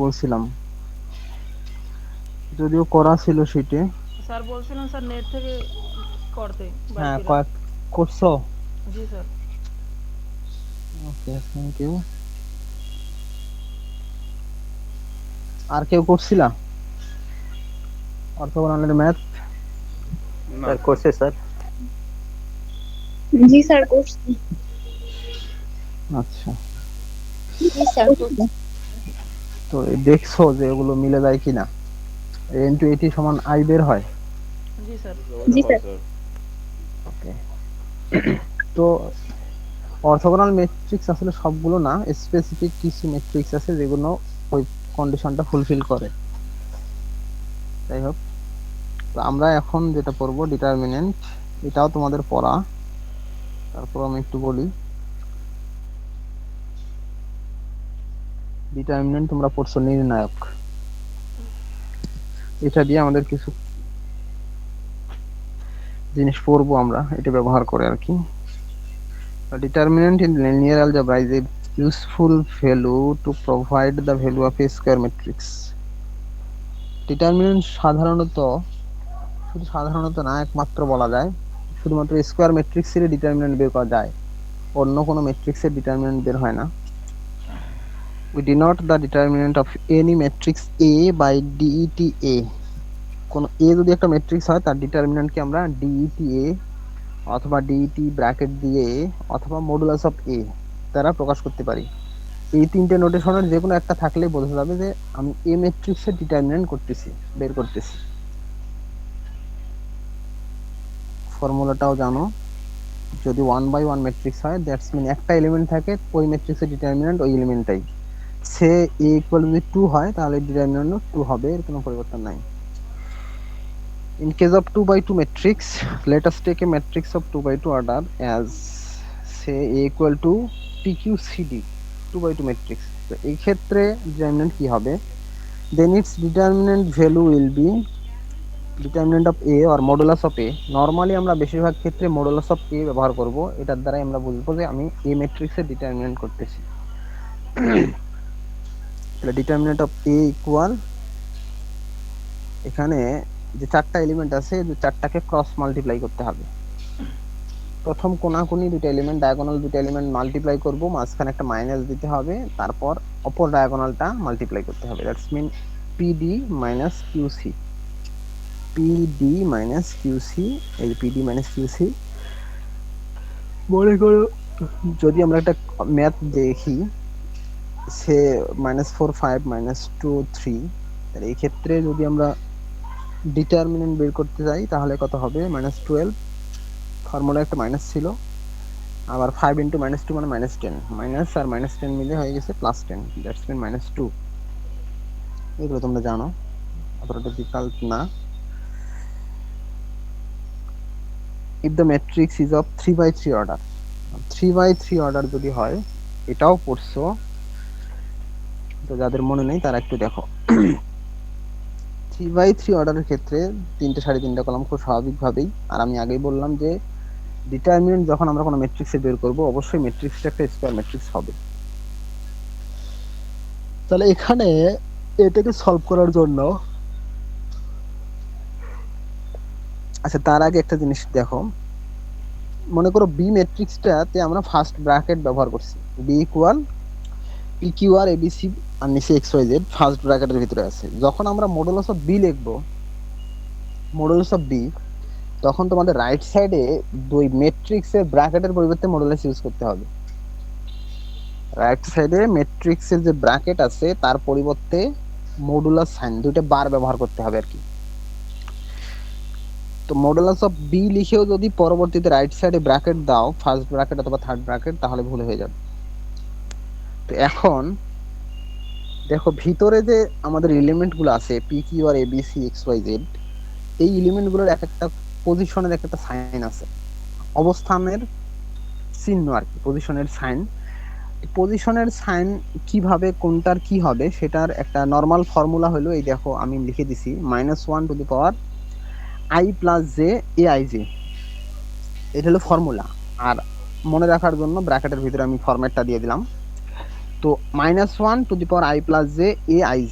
বলছিলাম, যদিও করা ছিল শীটে। স্যার বলছিলেন স্যার নেট থেকে করতে হ্যাঁ, বাকিরা। কয়েক করছো? জি স্যার। Okay, thank you. আর কেউ করছিলা অর্থগণালের ম্যাথ? স্যার করছে স্যার। জি স্যার করছি। আচ্ছা, জি স্যার করছি। তো দেখছো যে ওগুলো মিলে যায় কিনা? n/80 সমান i বের হয়। জি স্যার। জি স্যার। ওকে, তো অর্থগোনাল ম্যাট্রিক্স আসলে সবগুলো না, স্পেসিফিক কিছু ম্যাট্রিক্স আছে যেগুলো ওই কন্ডিশনটা ফুলফিল করে। যাই হোক, তো আমরা এখন যেটা পড়বো ডিটারমিনেন্ট, এটাও তোমাদের পড়া, তারপর আমি একটু বলি। ডিটারমিনেন্ট তোমরা পড়ছো নির্ণায়ক, এটা দিয়ে আমাদের কিছু জিনিস পড়বো আমরা, এটা ব্যবহার করে আর কি। Determinant in linear algebra is a useful value to provide the value of a square matrix. Determinant সাধারণত না, একমাত্র বলা যায় শুধুমাত্র স্কয়ার ম্যাট্রিক্সের ডিটারমিনেন্ট বের করা যায়, অন্য কোনো ম্যাট্রিক্সের ডিটারমিনেন্ট বের হয় না। We denote the determinant of any matrix A by det A. কোন A যদি একটা ম্যাট্রিক্স হয় তার ডিটারমিনেন্টকে আমরা det A অথবা det ব্র্যাকেট দিয়ে অথবা মডুলাস অফ A দ্বারা প্রকাশ করতে পারি। এই তিনটে নোটেশনের যে কোনো একটা থাকলেই বোঝা যাবে যে আমি এ ম্যাট্রিক্সের ডিটারমিনেন্ট বের করতেছি। ফর্মুলাটাও জানো, যদি 1/1 ম্যাট্রিক্স হয় দ্যাটস মিন একটা এলিমেন্ট থাকে, ওই ম্যাট্রিক্সের ডিটারমিনেন্ট ওই এলিমেন্টটাই। সে a ইকুয়াল যদি 2 হয় তাহলে ডিটারমিনেন্ট 2 হবে, এর কোনো পরিবর্তন নাই। In case of 2/2 matrix, let us take a matrix of 2/2 order as say a equal to pqcd, 2/2 matrix। তো এই ক্ষেত্রে ডিটারমিনেন্ট কি হবে? Then its determinant value will be determinant of a or modulus of a. Normally আমরা বেশিরভাগ ক্ষেত্রে modulus of a ব্যবহার করব, এটার দ্বারা আমরা বুঝবো যে আমি a ম্যাট্রিক্সের ডিটারমিনেন্ট করতেছি। তাহলে ডিটারমিনেন্ট অফ a ইকুয়াল, এখানে যে চারটা এলিমেন্ট আছে যে চারটাকে ক্রস মাল্টিপ্লাই করতে হবে। প্রথম কোনাকুনি দুটো এলিমেন্ট, ডায়াগোনাল দুটো এলিমেন্ট মাল্টিপ্লাই করব, মাঝখানে একটা মাইনাস দিতে হবে, তারপর অপর ডায়াগোনালটা মাল্টিপ্লাই করতে হবে। That's mean pd minus qc, pd minus qc। এই pd মাইনাস qc, মনে করো যদি আমরা একটা ম্যাথ দেখি, সে -4 5 -2 3, তাহলে এই ক্ষেত্রে যদি আমরা ডিটারমিনেন্ট বের করতে যাই তাহলে কত হবে? -12, ফর্মুলা একটা মাইনাস ছিল, আবার 5 × -2 মানে -10, মাইনাস আর -10 মিলে হয়ে গেছে +10, দ্যাটস মিন -2। এগুলো তোমরা জানো, অতটা ডিফিকাল্ট না। if the matrix is of 3/3 order, 3/3 order যদি হয়, এটাও পড়ছো, তো যাদের মনে নেই তারা একটু দেখো। 3/3 অর্ডারের ক্ষেত্রে 3টে 3.5 কলাম খুব স্বাভাবিকভাবেই, আর আমি আগেই বললাম যে ডিটারমিনেন্ট যখন আমরা কোনো ম্যাট্রিক্সে বের করব অবশ্যই ম্যাট্রিক্সটা একটা স্কয়ার ম্যাট্রিক্স হবে। তাহলে এখানে এটাকে সলভ করার জন্য, আচ্ছা তার আগে একটা জিনিস দেখো, মনে করো বি ম্যাট্রিক্সটাতে আমরা ফার্স্ট ব্র্যাকেট ব্যবহার করছি, বি ইকুয়াল PQR ABC আর নিচে XYZ ফার্স্ট ব্র্যাকেটের ভিতরে আছে। যখন আমরা মডুলাস অফ বি লিখবো, মডুলাস অফ বি, তখন তোমাদের রাইট সাইডে দুই ম্যাট্রিক্সের ব্র্যাকেটের পরিবর্তে মডুলাস ইউজ করতে হবে। রাইট সাইডে ম্যাট্রিক্সের যে ব্র্যাকেট আছে তার পরিবর্তে মডুলাস সাইন, দুইটা বার ব্যবহার করতে হবে আর কি। তো মডুলাস অফ বি লিখেও যদি পরবর্তীতে রাইট সাইডে ব্র্যাকেট দাও, ফার্স্ট ব্র্যাকেট অথবা থার্ড ব্র্যাকেট, তাহলে ভুল হয়ে যাবে। তো এখন দেখো ভিতরে যে আমাদের এলিমেন্ট গুলো আছে PQR ABC XYZ, এই এলিমেন্ট গুলোর এক একটা পজিশনের এক একটা সাইন আছে, অবস্থানের চিহ্ন আর কি, পজিশনের সাইন। পজিশনের সাইন কিভাবে কোনটার কি হবে সেটার একটা নরমাল ফর্মুলা হলো এই দেখো, আমি লিখে দিছি -1 two the power i plus J aij, এটা হলো ফর্মুলা। আর মনে রাখার জন্য ব্র্যাকেটের ভিতরে আমি ফরম্যাটটা দিয়ে দিলাম। তো -1 - i + j aij,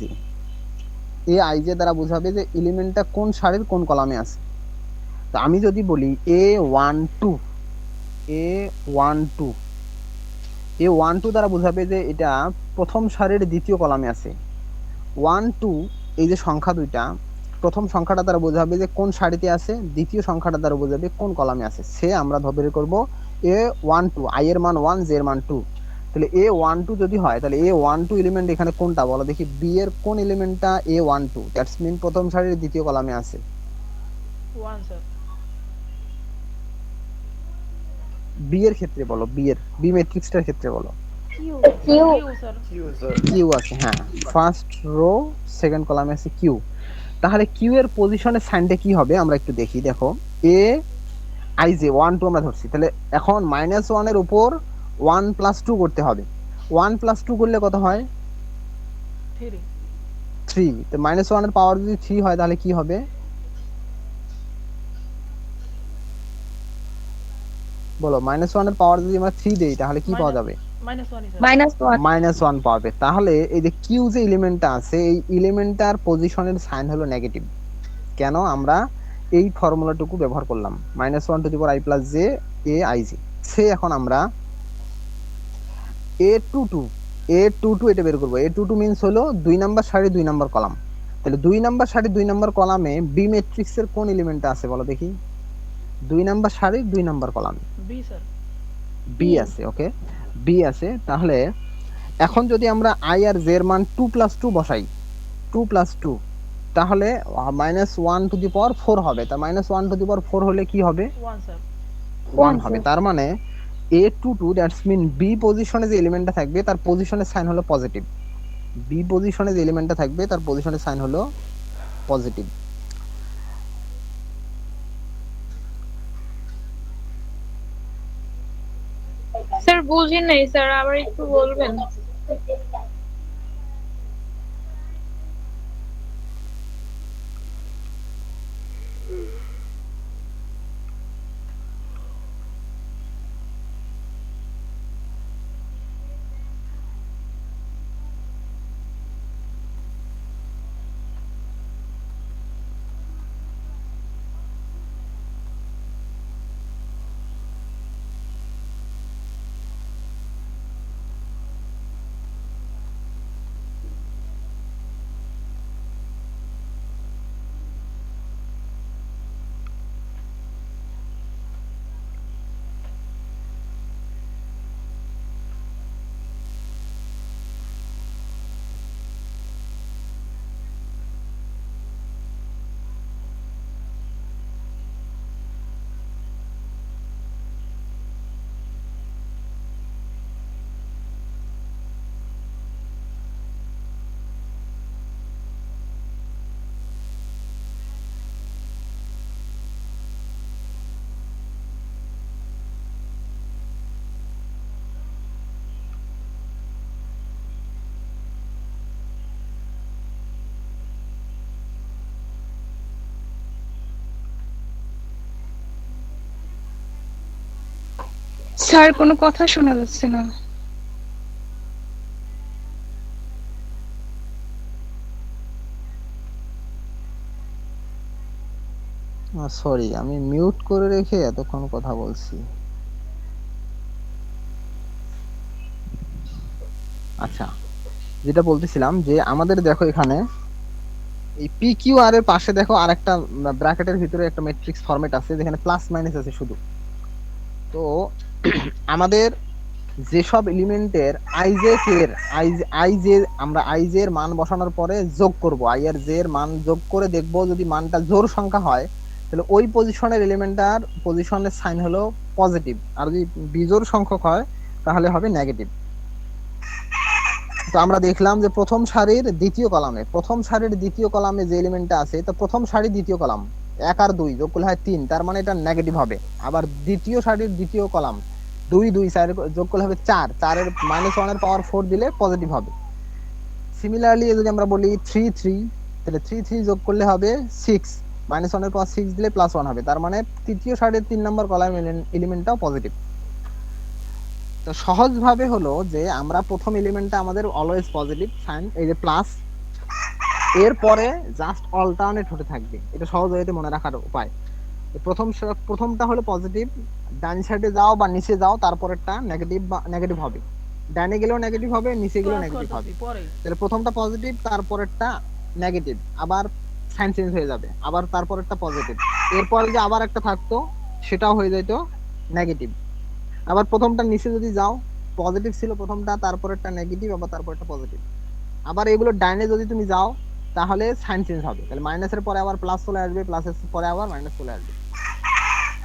aij দ্বারা বোঝাবে যে এলিমেন্টটা কোন সারির কোন কলামে আছে। তো আমি যদি বলি a12 a12 a12 দ্বারা বোঝাবে যে এটা প্রথম সারির দ্বিতীয় কলামে আছে। 12 এই যে সংখ্যা দুইটা, প্রথম সংখ্যাটা দ্বারা বোঝাবে যে কোন সারিতে আছে, দ্বিতীয় সংখ্যাটা দ্বারা বোঝাবে কোন কলামে আছে। সে আমরা বের করব a12, i এর মান 1, j এর মান 2। তাহলে a12 যদি হয় তাহলে a12 এলিমেন্ট এখানে কোনটা বলো দেখি, b এর কোন এলিমেন্টটা a12, দ্যাটস মিন প্রথম সারির দ্বিতীয় কলামে আছে। 1 স্যার। b এর ক্ষেত্রে বলো, b ম্যাট্রিক্সটার ক্ষেত্রে বলো। Q Q sir. কিউ আছে, হ্যাঁ, ফার্স্ট রো সেকেন্ড কলামে আছে কিউ। তাহলে কিউ এর পজিশনের সাইনটা কি হবে আমরা একটু দেখি। দেখো এ আই জে 1 2 আমরা ধরছি, তাহলে এখন -1 এর উপর 1 + 2 করতে হবে। 1 + 2 করলে কত হয়? 3 3। তো -1 এর পাওয়ার যদি 3 হয় তাহলে কি হবে বলো? -1 এর পাওয়ার যদি আমরা 3 দেই তাহলে কি পাওয়া যাবে? -1 স্যার। -1 -1 পাবে। তাহলে এই যে কিউ যে এলিমেন্টটা আছে এই এলিমেন্টটার পজিশনের সাইন হলো নেগেটিভ। কেন আমরা এই ফর্মুলাটুকু ব্যবহার করলাম, -1 - i + j aij। সে এখন আমরা a22 এটা বের করবো। a22 মিন্স হলো 2 নাম্বার সারি 2 নাম্বার কলাম। তাহলে 2 নাম্বার সারি 2 নাম্বার কলামে বি ম্যাট্রিক্সের কোন এলিমেন্টটা আছে বলো দেখি? 2 নাম্বার সারি 2 নাম্বার কলামে বি স্যার। বি আছে। ওকে, বি আছে। তাহলে এখন যদি আমরা i আর j এর মান 2 + 2 বসাই, 2 + 2, তাহলে -1 হবে। তা -1 হলে কি হবে? 1 স্যার। 1 হবে। তার মানে a22 দ্যাটস মিন বি পজিশনে যে এলিমেন্টটা থাকবে তার পজিশনের সাইন হলো পজিটিভ। বি পজিশনে যে এলিমেন্টটা থাকবে তার পজিশনের সাইন হলো পজিটিভ। স্যার বুঝি নাই স্যার, আবার একটু বলবেন? স্যার কোনো কথা শোনা যাচ্ছে না। সরি, আমি মিউট করে রেখে এতক্ষণ কথা বলছি। আচ্ছা, যেটা বলতেছিলাম যে আমাদের দেখো এখানে এই পি কিউ আর এর পাশে দেখো আরেকটা ব্র্যাকেটের ভিতরে একটা ম্যাট্রিক্স ফরম্যাট আছে যেখানে প্লাস মাইনাস আছে শুধু। তো আমাদের যেসব এলিমেন্টের আমরা আইজে এর মান বসানোর পরে যোগ করব, আই আর জে এর মান যোগ করে দেখব যদি মানটা জোড় সংখ্যা হয় তাহলে ওই পজিশনের এলিমেন্টটার পজিশনের সাইন হলো পজিটিভ, আর যদি বিজোড় সংখ্যক হয় তাহলে হবে নেগেটিভ। তো আমরা দেখলাম যে প্রথম সারির দ্বিতীয় কলামে যে এলিমেন্টটা আছে, তো প্রথম সারি দ্বিতীয় কলাম 1 আর 2 যোগ করলে হয় 3, তার মানে এটা নেগেটিভ হবে। আবার দ্বিতীয় সারির দ্বিতীয় কলাম 2 2 4 যোগ করলে হবে 4, 4 এর -1 এর পাওয়ার 4 দিলে পজিটিভ হবে। সিমিলারলি যদি আমরা বলি 3 3, তাহলে 3 3 যোগ করলে হবে 6, -1 এর পাওয়ার 6 দিলে +1 হবে। তার মানে তৃতীয় সারির 3 নম্বর কলাম এলিমেন্টটাও পজিটিভ। তো সহজ ভাবে হলো যে আমরা প্রথম এলিমেন্টটা আমাদের অলওয়েজ পজিটিভ সাইন, এই যে প্লাস, এরপরে জাস্ট অল্টারনেট হতে থাকবে। এটা সহজ ওয়েতে মনে রাখার উপায়। তো প্রথমটা হলো পজিটিভ, ডান সাইডে যাও বা নিচে যাও, তারপরেরটা নেগেটিভ বা নেগেটিভ হবে, ডানে গেলেও নেগেটিভ হবে, নিচে গেলেও ক্লাস নেগেটিভ হবে। করতেছি পরে। তাহলে প্রথমটা পজিটিভ, তারপরেরটা নেগেটিভ, আবার সাইন চেঞ্জ হয়ে যাবে, আবার তারপরেরটা পজিটিভ, এরপরে যে আবার একটা থাকতো সেটাও হয়ে যেত নেগেটিভ। আবার প্রথমটা নিচে যদি যাও, পজিটিভ ছিল প্রথমটা, তারপরেরটা নেগেটিভ, আবার তারপরেরটা পজিটিভ। আবার এগুলো ডাইনে যদি তুমি যাও তাহলে সাইন চেঞ্জ হবে, তাহলে মাইনাসের পরে আবার প্লাস চলে আসবে, প্লাসের পরে আবার মাইনাস চলে আসবে।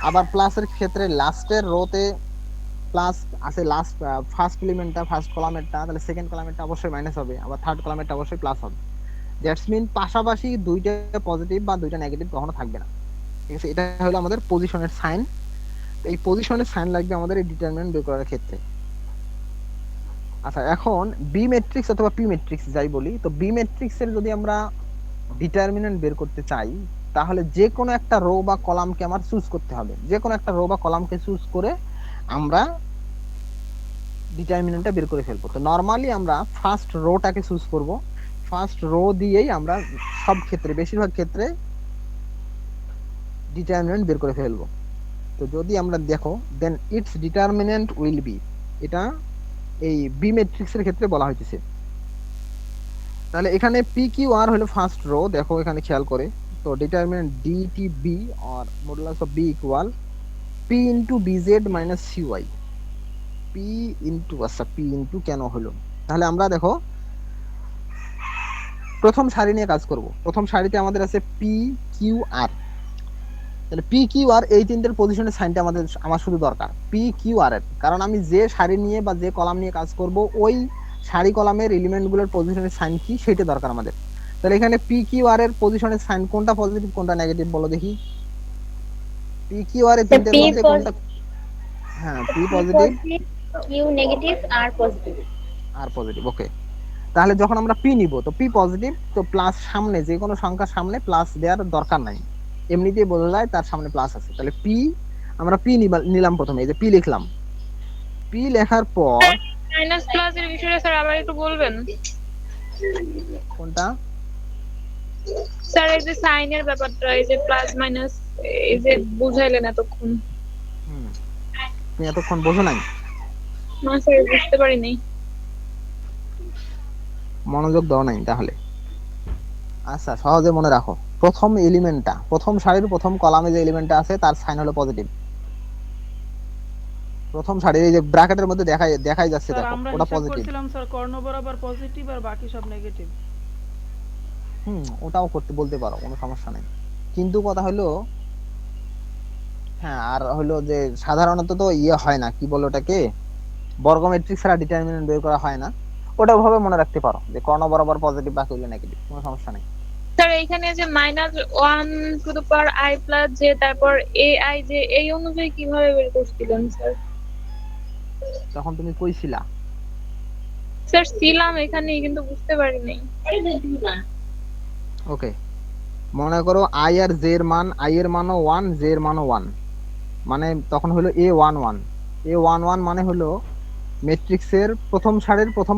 আবার প্লাসের ক্ষেত্রে লাস্টের রোতে প্লাস আছে, লাস্ট ফার্স্ট এলিমেন্টটা ফার্স্ট কলামেরটা, তাহলে সেকেন্ড কলামেরটা অবশ্যই মাইনাস হবে, আবার থার্ড কলামেরটা অবশ্যই প্লাস হবে। দ্যাটস মিন পাশাপাশি দুইটা পজিটিভ বা দুইটা নেগেটিভ কখনো থাকবে না, ঠিক আছে? এটা হলো আমাদের পজিশনের সাইন। এই পজিশনের সাইন লাগবে আমাদের এই ডিটারমিনেন্ট বের করার ক্ষেত্রে। আচ্ছা, এখন বি ম্যাট্রিক্স অথবা পি ম্যাট্রিক্স যাই বলি, তো বি ম্যাট্রিক্সের যদি আমরা ডিটারমিনেন্ট বের করতে চাই তাহলে যে কোনো একটা রো বা কলামকে আমার চুজ করতে হবে, যে কোনো একটা রো বা কলামকে চুজ করে আমরা ডিটারমিনেন্টটা বের করে ফেলবো। তো নরমালি আমরা ফার্স্ট রোটাকে চুজ করব, ফার্স্ট রো দিয়েই আমরা সব ক্ষেত্রে বেশিরভাগ ক্ষেত্রে ডিটারমিনেন্ট বের করে ফেলবো। তো যদি আমরা দেখো দেন ইটস ডিটারমিনেন্ট উইল বি, এটা এই বি ম্যাট্রিক্সের ক্ষেত্রে বলা হইতেছে। তাহলে এখানে পি কিউ আর হলো ফার্স্ট রো, দেখো এখানে খেয়াল করে, তো ডিটারমিনেন্ট ডি টি বি আর modulus of B equal P into B Z minus C Y. P into, আচ্ছা পি ইনটু কেন হলো, তাহলে আমরা দেখো প্রথম সারি নিয়ে কাজ করব। প্রথম সারিতে আমাদের আছে পি কিউ আর, তাহলে পি কিউ আর এই তিনটের পজিশনের সাইনটা আমার শুধু দরকার পি কিউ আর এর, কারণ আমি যে সারি নিয়ে বা যে কলাম নিয়ে কাজ করব ওই সারি কলামের এলিমেন্টগুলোর পজিশনের সাইন কি সেটা দরকার আমাদের। তাহলে এখানে পি কিউ আর এর পজিশনের সাইন কোনটা পজিটিভ কোনটা নেগেটিভ বলো দেখি। পি কিউ আর এর তিনটের মধ্যে কোনটা? হ্যাঁ, পি পজিটিভ, কিউ নেগেটিভ আর পজিটিভ। আর পজিটিভ, ওকে। তাহলে যখন আমরা পি নিব তো পি পজিটিভ, তো প্লাস সামনে যে কোনো সংখ্যার সামনে প্লাস দেওয়ার দরকার নাই, এমনিতেই বোঝা যায় তার সামনে প্লাস আছে। তাহলে পি আমরা পি নিলাম, প্রথমে এই যে পি লিখলাম, পি লেখার পর মাইনাস প্লাস এর বিষয়টা স্যার আবার একটু বলবেন? কোনটা? স্যার এই যে সাইনের ব্যাপারটা, এই যে প্লাস মাইনাস, এই যে বুঝাইলেন এতক্ষণ। তুমি এতক্ষণ বোঝো নাই? না স্যার, বুঝতে পারিনি। মনোযোগ দাও নাই তাহলে। আচ্ছা, সহজে মনে রাখো, প্রথম এলিমেন্টটা প্রথম সারির প্রথম কলামে যে এলিমেন্টটা আছে তার সাইন হলো পজিটিভ। প্রথম সারির এই যে ব্র্যাকেটের মধ্যে দেখাই যাচ্ছে, স্যার দেখো আমরা ওটা হিসাব পজিটিভ। করছিলাম স্যার কর্ণ বরাবর পজিটিভ আর বাকি সব নেগেটিভ। ওটাও করতে বলতে পারো, কোনো সমস্যা নেই। কিন্তু কথা হলো, হ্যাঁ, আর হলো যে সাধারণত তো ইয়ে হয় না, কি বলো ওটাকে, বর্গ ম্যাট্রিক্স ছাড়া ডিটারমিনেন্ট বের করা হয় না। ওটা ভাবে মনে রাখতে পারো যে কর্ণ বরাবর পজিটিভ বাকি হলো নেগেটিভ, কোনো সমস্যা নেই। স্যার এখানে যে minus one to the power I plus J, তারপর এ আই জে, এই অনুযায়ী কিভাবে বের করছিলেন স্যার? তখন তুমি কইছিলা? স্যার ছিলাম এখানে, কিন্তু বুঝতে পারি নাই। ওকে, মনে করো আই আর জে এর মান, আই এর মানও 1, জে এর মানও 1, মানে তখন হলো A11। A11 মানে হলো ম্যাট্রিক্সের প্রথম সারির প্রথম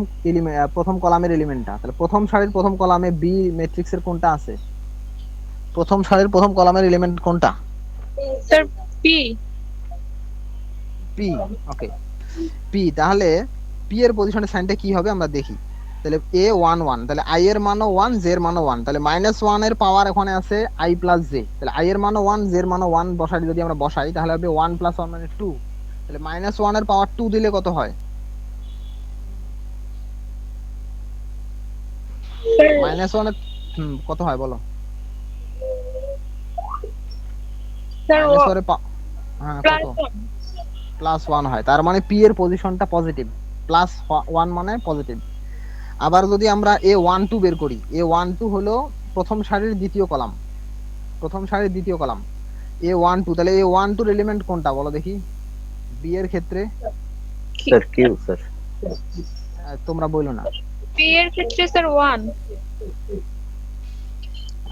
প্রথম কলামের এলিমেন্টটা। তাহলে প্রথম সারির প্রথম কলামে বি ম্যাট্রিক্সের কোনটা আছে? প্রথম সারির প্রথম কলামের এলিমেন্ট কোনটা? Sir P. পি, ওকে, পি। তাহলে পি এর পজিশনের সাইনটা কি হবে আমরা দেখি। তাহলে A11, তাহলে আই এর মানও 1, জে এর মানও 1, তাহলে -1 এর পাওয়ার এখানে আছে আই প্লাস জে, তাহলে আই এর মানও 1, জে এর মানও 1 বসাই, যদি আমরা বসাই তাহলে হবে 1 + 1 মানে 2, তাহলে -1 এর পাওয়ার 2 দিলে কত হয়? -1 এর কত হয় বলো? স্যার -1 এর হ্যাঁ কত? +1 হয়, তার মানে পি এর পজিশনটা পজিটিভ, +1 মানে পজিটিভ। আবার যদি আমরা A12 বের করি, A12 হলো প্রথম সারির দ্বিতীয় কলাম, প্রথম সারির দ্বিতীয় কলাম A12, তাহলে A12 এর এলিমেন্ট কোনটা বলো দেখি বি এর ক্ষেত্রে? Sir Q sir. তোমরা বইলো না। পি এর ক্ষেত্রে স্যার 1।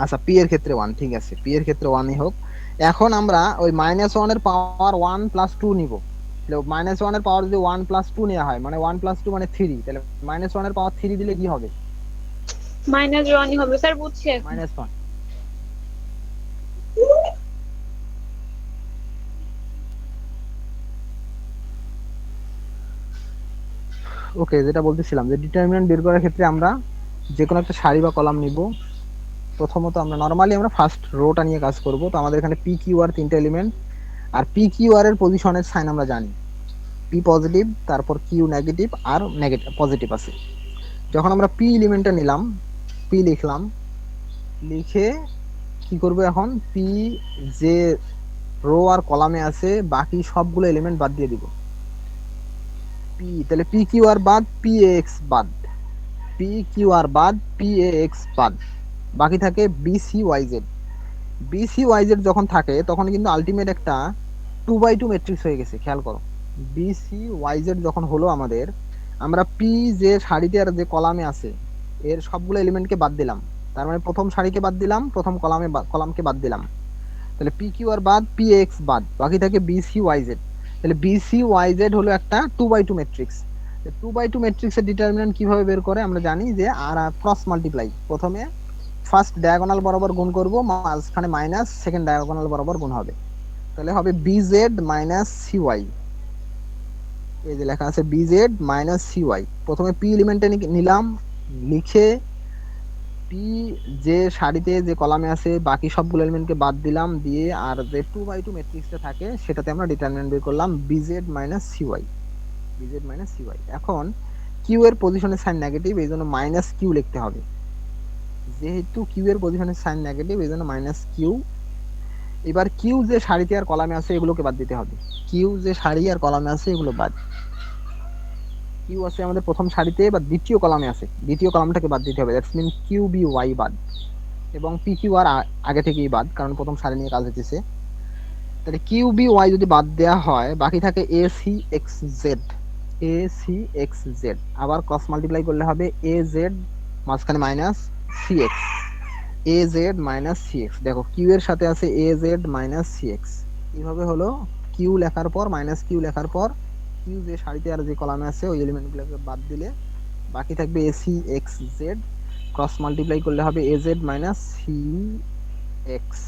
আচ্ছা, পি এর ক্ষেত্রে 1, ঠিক আছে, পি এর ক্ষেত্রে 1ই হোক। এখন আমরা ওই -1 এর পাওয়ার 1 + 2 নিব, মাইনাস ওয়ান এর পাওয়ার যদি 1 + 2 নেওয়া হয়, মানে 1 + 2 মানে 3, তাহলে মাইনাস ওয়ান এর পাওয়ার 3 দিলে কি হবে? -1ই হবে স্যার, বুঝছি এখন। -1। ওকে, যেটা বলতেছিলাম যে ডিটারমিনেন্ট বের করার ক্ষেত্রে আমরা যে কোনো একটা সারি বা কলাম নিব। প্রথমত আমরা নরমালি ফার্স্ট রোটা নিয়ে কাজ করব। তো আমাদের এখানে পি কিউ আর তিনটা এলিমেন্ট, আর পি কিউ আর এর পজিশনের সাইন আমরা জানি, পি পজিটিভ, তারপর কিউ নেগেটিভ, আর নেগেটিভ পজিটিভ আছে। যখন আমরা পি এলিমেন্টটা নিলাম, পি লিখলাম, লিখে কি করব এখন, পি যে রো আর কলামে আছে বাকি সবগুলো এলিমেন্ট বাদ দিয়ে দিব। পি, তাহলে পি কিউ আর বাদ, পি এক্স বাদ, পি কিউ আর বাদ, পি এক্স বাদ, বাকি থাকে B C Y Z. B C Y Z যখন থাকে তখন কিন্তু আলটিমেট একটা 2x2 ম্যাট্রিক্স হয়ে গেছে। খেয়াল করো, বি সি ওয়াই জেড যখন হলো আমাদের, আমরা পি যে সারিতে আর যে কলামে আছে এর সবগুলো এলিমেন্টকে বাদ দিলাম। তার মানে প্রথম সারিকে বাদ দিলাম, প্রথম কলামকে বাদ দিলাম। তাহলে পি কিউ আর বাদ, পি এক্স বাদ, বাকি থাকে বি সি ওয়াই জেড। তাহলে বি সি ওয়াই জেড হলো একটা 2x2 ম্যাট্রিক্স। 2x2 ম্যাট্রিক্সের ডিটারমিনেন্ট কিভাবে বের করে আমরা জানি যে আর ক্রস মাল্টিপ্লাই, প্রথমে ফার্স্ট ডায়াগোনাল বরাবর গুণ করব, মাঝখানে মাইনাস, সেকেন্ড ডায়াগোনাল বরাবর গুণ হবে, তাহলে হবে বিজেড মাইনাস সিওয়াই। এই যে লেখা আছে বিজেড মাইনাস সিওয়াই। প্রথমে পি এলিমেন্টে নিলাম, লিখে পি যে সারিতে যে কলামে আছে বাকি সবগুলো এলিমেন্টকে বাদ দিলাম, দিয়ে আর যে 2x2 ম্যাট্রিক্সটা থাকে সেটাতে আমরা ডিটারমিনেন্ট বের করলাম BZ minus CY, BZ minus CY. এখন কিউ এর পজিশনের সাইন নেগেটিভ, এই জন্য মাইনাস কিউ লিখতে হবে। যেহেতু কিউ এর পজিশনের সাইন নেগেটিভ এই জন্য মাইনাস কিউ। এবার কিউ যে সারিতে আর কলামে আছে এগুলোকে বাদ দিতে হবে, কিউ যে সারি আর কলামে আছে এগুলো বাদ। কিউ আছে আমাদের প্রথম সারিতে বা দ্বিতীয় কলামে আছে, দ্বিতীয় কলামটাকে বাদ দিতে হবে, that's mean Q B Y বাদ, এবং পি কিউ আর আগে থেকেই বাদ কারণ প্রথম সারি নিয়ে কাজ হচ্ছে। তাহলে কিউ বি ওয়াই যদি বাদ দেওয়া হয় বাকি থাকে A C X Z, A C X Z. আবার ক্রস মাল্টিপ্লাই করলে হবে এ জেড মাঝখানে minus C X, A Z minus C X. দেখো কিউ এর সাথে আছে A Z minus C X, এইভাবে হলো। কিউ লেখার পর মাইনাস কিউ লেখার পর কিউ যে সারিতে আর যে কলামে আছে ওই এলিমেন্টগুলোকে বাদ দিলে বাকি থাকবে A C X Z, cross multiply করলে হবে A Z minus C X.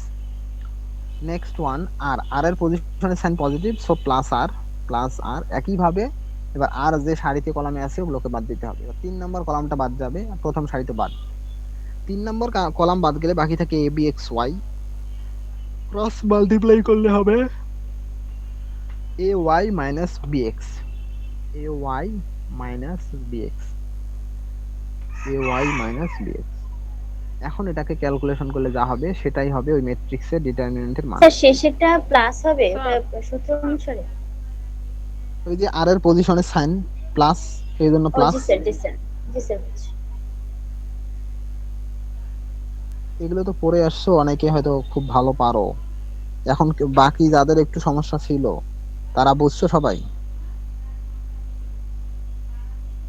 Next one R, R এর পজিশনের sign positive, so plus R, plus R. একইভাবে এবার আর যে সারিতে কলামে আছে ওগুলোকে বাদ দিতে হবে। এবার 3 নম্বর কলামটা বাদ যাবে, প্রথম সারিতে বাদ। 3 নম্বর কলাম বাদ গেলে বাকি থাকে A B X Y, cross multiply করলে হবে A Y minus B X, A Y minus B X, A Y minus B X. এখন এটাকে ক্যালকুলেশন করলে যা হবে সেটাই হবে ওই ম্যাট্রিক্সের ডিটারমিনেন্টের মান। স্যার শেষেরটা প্লাস হবে স্যার। ওটা সূত্র অনুসারে? ওই যে আর এর পজিশনের সাইন প্লাস, এই জন্য ও প্লাস। জি স্যার, জি স্যার, জি স্যার বুঝছি। এগুলো তো পড়ে আসছো, অনেকে হয়তো খুব ভালো পারো। এখন বাকি যাদের একটু সমস্যা ছিল তারা বুঝছো সবাই?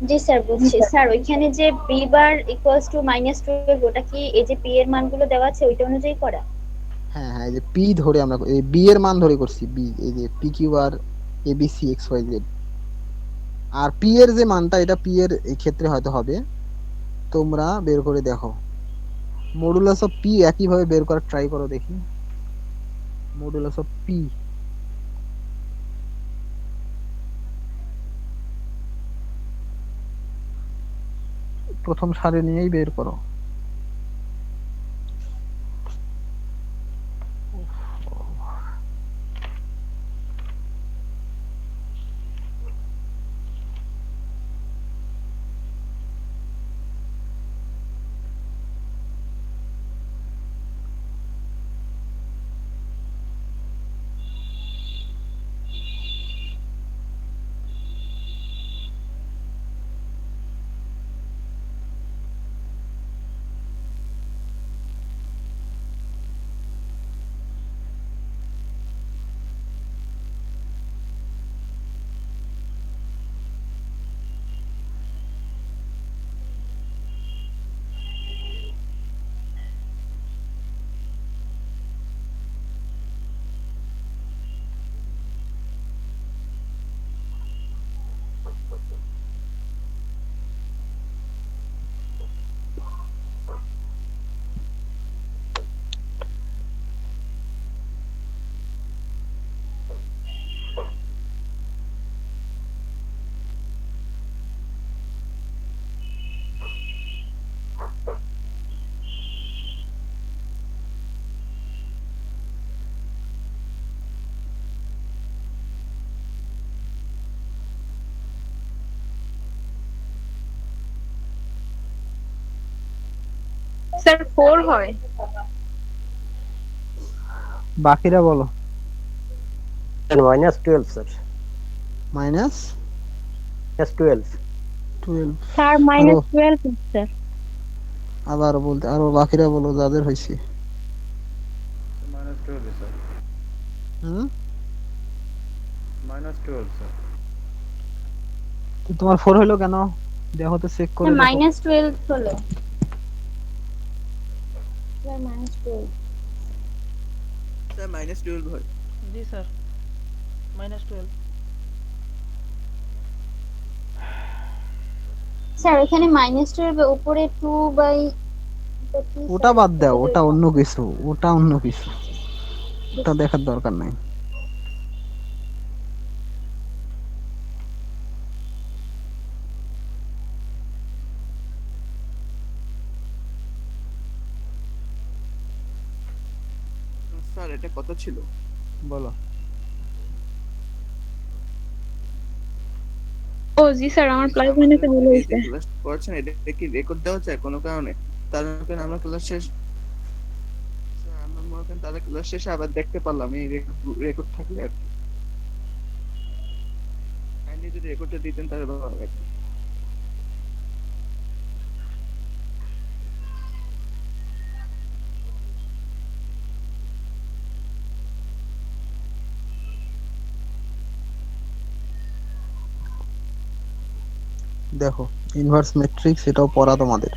জি স্যার বুঝছি। স্যার ওইখানে যে বি বার ইকুয়ালস টু -12 ওটা কি এই যে পি এর মানগুলো দেওয়া আছে ওইটা অনুযায়ী করা? হ্যাঁ হ্যাঁ, এই যে পি ধরে আমরা এই বি এর মান ধরে করছি, বি এই যে P Q R A B C X Y Z. আর পি এর যে মানটা এটা পি এর এই ক্ষেত্রে হয়তো হবে, তোমরা বের করে দেখো। মডুলাস অফ পি একইভাবে বের করার ট্রাই করো দেখি। মডুলাস অফ পি, প্রথম সারি নিয়েই বের করো। স্যার 4 হয়। বাকিরা বলো। Sir -12 sir, minus -12। 12। স্যার আরো -12 স্যার। আবার বলতে, আরো বাকিরা বলো যাদের হয়েছে। -12 স্যার, হুম, -12 স্যার। তো তোমার 4 হলো কেন? দেখো তো, চেক করে দেখো। -12 হলো। স্যার -12। স্যার -12 হয়। জি স্যার, -12। স্যার এখানে -12 এর উপরে 2 বাই ওটা বাদ দাও, ওটা অন্য কিছু, ওটা অন্য কিছু, ওটা দেখার দরকার নাই। স্যার এটা কত ছিল? বলো। ও জি স্যার, আমার প্লাস আমাদের মাইনাসে ভুল এই যে হয়েছে। ক্লাস করছেন এটা কি রেকর্ড দেওয়া যায় কোনো কারণে? তাহলে মনে আমরা ক্লাস শেষ, স্যার আমরা মনে করেন তাহলে ক্লাস শেষে আবার দেখতে পারলাম এই রেকর্ড থাকলে আর কি। কাইন্ডলি যদি রেকর্ডটা দিতেন তাহলে ভালো হবে। দেখো, ইনভার্স ম্যাট্রিক্স এটাও পড়া তোমাদের।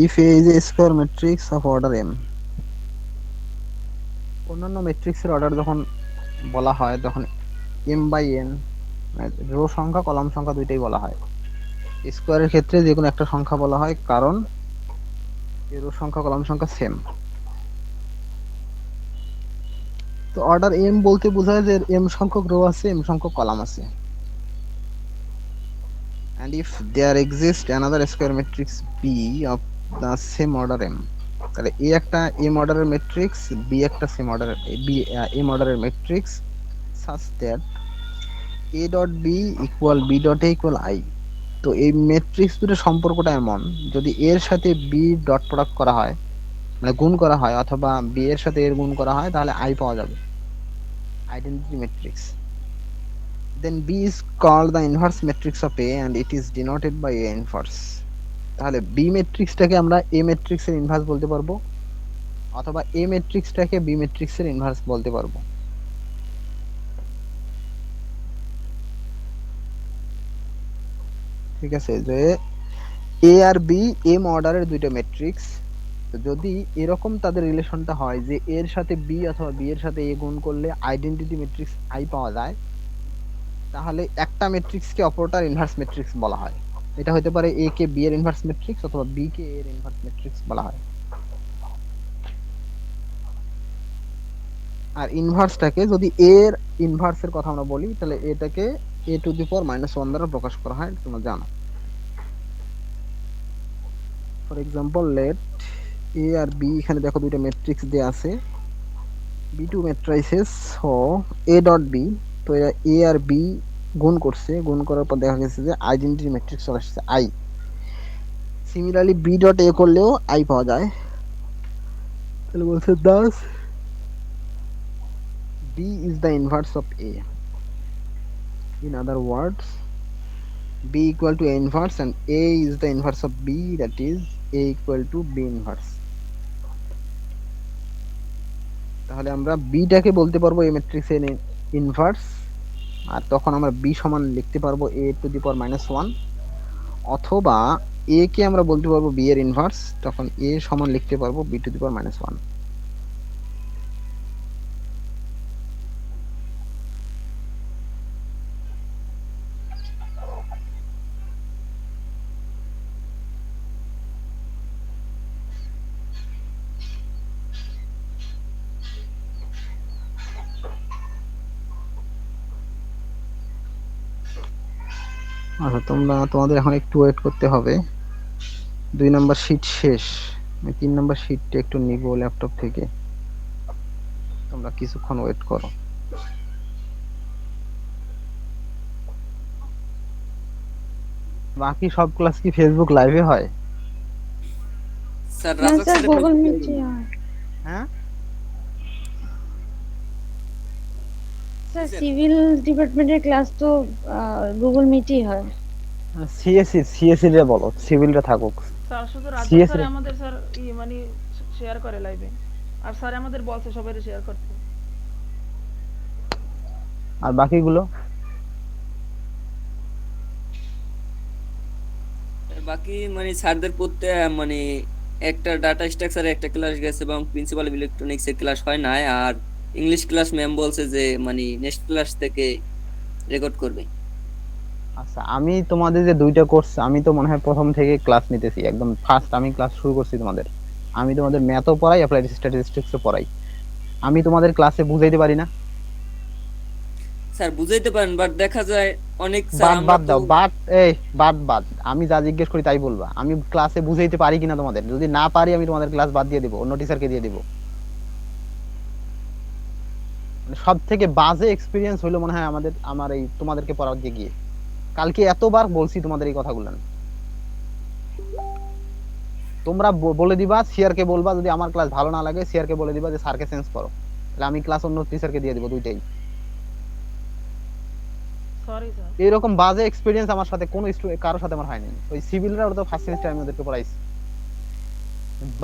If A is a square matrix of order m, অন্যান্য ম্যাট্রিক্সের অর্ডার যখন বলা হয় তখন m বাই n, রো সংখ্যা কলাম সংখ্যা দুইটাই বলা হয়। স্কয়ারের ক্ষেত্রে যে কোনো একটা সংখ্যা বলা হয়, কারণ এর রো সংখ্যা কলাম সংখ্যা সেম। তো অর্ডার m বলতে বোঝায় যে m সংখ্যক রো আছে, m সংখ্যক কলাম আছে। And if there exists another square matrix B of the same order m, তাহলে A একটা m অর্ডারের ম্যাট্রিক্স, B একটা সেম অর্ডারের B m অর্ডারের matrix, such that A dot B equal B dot A equal I। তো এই matrix দুটোর সম্পর্কটা এমন, যদি A এর সাথে B ডট প্রোডাক্ট করা হয়, মানে গুণ করা হয়, অথবা B এর সাথে এর গুণ করা হয়, তাহলে I পাওয়া যাবে, identity matrix. Then B is called the inverse matrix of A and it is denoted by A inverse। তাহলে B ম্যাট্রিক্সটাকে আমরা A ম্যাট্রিক্সের ইনভার্স বলতে পারবো, অথবা A ম্যাট্রিক্সটাকে B ম্যাট্রিক্সের ইনভার্স বলতে পারবো। ঠিক আছে, যে A আর B m অর্ডারের দুইটা ম্যাট্রিক্স, তো যদি এরকম তাদের রিলেশনটা হয় যে এর সাথে B অথবা B এর সাথে A গুণ করলে আইডেন্টিটি ম্যাট্রিক্স I পাওয়া যায়, তাহলে একটা ম্যাট্রিক্সকে অপরটার ইনভার্স ম্যাট্রিক্স বলা হয়। এটা হতে পারে A কে B এর ইনভার্স ম্যাট্রিক্স, অথবা B কে A এর ইনভার্স ম্যাট্রিক্স বলা হয়। আর ইনভার্সটাকে, যদি A এর ইনভার্সের কথা আমরা বলি, তাহলে এটাকে a টু দি পাওয়ার -1 দ্বারা প্রকাশ করা হয়, তোমরা জানো। ফর এক্সাম্পল, লেট A আর B, এখানে দেখো দুইটা ম্যাট্রিক্স দেয়া আছে, B2 matrices, so A dot B। তো এরা A আর B গুণ করছে, গুণ করার পর দেখা গেছে যে আইডেন্টিটি ম্যাট্রিক্স চলে আসছে I। Similarly B dot A করলেও I পাওয়া যায়। তাহলে বলছে Das B is the inverse of A। In other words, B equal to A inverse and A is the inverse of B, that is A equal to B inverse। তাহলে আমরা B টাকে বলতে পারবো A ম্যাট্রিক্সের ইনভার্স, আর তখন আমরা B সমান লিখতে পারবো A টু দি পাওয়ার -1, অথবা A কে আমরা বলতে পারবো B এর ইনভার্স, তখন A সমান লিখতে পারবো B টু দি পাওয়ার -1। আচ্ছা, তোমাদের এখন একটু ওয়েট করতে হবে, 2 নাম্বার শীট শেষ, 3 নাম্বার শীটটা একটু নিব ল্যাপটপ থেকে, তোমরা কিছুক্ষণ ওয়েট করো। বাকি সব ক্লাস কি ফেসবুক লাইভে হয়? স্যার না রাজক স্যার স্যারের গুগল ক্লাস মিটে হয়। হ্যাঁ স্যার সিভিল ডিপার্টমেন্টের ক্লাস তো গুগল মিটই হয়। সিএসসি রে বলো, সিভিলটা থাকুক। স্যার শুধু রাজ্জাক সিএসসি স্যার আমাদের স্যার মানে শেয়ার করে লাইভে, আর স্যার আমাদের বলছে সবাই শেয়ার করতে। আর বাকিগুলো স্যার বাকি মানে স্যারদের পড়তে মানে একটা ডাটা স্ট্রাকচারে একটা ক্লাস গেছে এবং প্রিন্সিপাল ইলেকট্রনিক্স এর ক্লাস হয় নাই, আর ইংলিশ ক্লাস ম্যাম বলছে যে মানে নেক্সট ক্লাস থেকে রেকর্ড করবে। আচ্ছা, আমি তোমাদের যে দুইটা কোর্স, আমি তো মনে হয় প্রথম থেকে ক্লাস নিতেছি, একদম ফার্স্ট আমি ক্লাস শুরু করছি তোমাদের। আমি তোমাদের ম্যাথও পড়াই, অ্যাপ্লাইড স্ট্যাটিস্টিক্সও পড়াই। আমি তোমাদের ক্লাসে বুঝাইতে পারি না? স্যার বুঝাইতে পারেন, বাট দেখা যায় অনেক স্যার বাদ আমরা বাদ তো দাও, বাদ এই বাদ, আমি যা জিজ্ঞেস করি তাই বলবা। আমি ক্লাসে বুঝাইতে পারি কিনা তোমাদের, যদি না পারি আমি তোমাদের ক্লাস বাদ দিয়ে দিব, অন্য টিচারকে দিয়ে দিব। সব থেকে বাজে এক্সপিরিয়েন্স হইলো মনে হয় আমার এই তোমাদেরকে পড়াতে গিয়ে। কালকে এতবার বলছি তোমাদের এই কথাগুলো, তোমরা বলে দিবা, সিআরকে বলবা যদি আমার ক্লাস ভালো না লাগে সিআরকে বলে দিবা যে স্যারকে চেঞ্জ করো, তাহলে আমি ক্লাস অন্য টিচারকে দিয়ে দিব, দুইটাই। Sorry sir. এরকম বাজে এক্সপিরিয়েন্স আমার সাথে কোনো কারোর সাথে আমার হয়নি। ওই সিভিলরা ওটা ফার্স্ট সেমিস্টার আমি ওদেরকে পড়াইছি,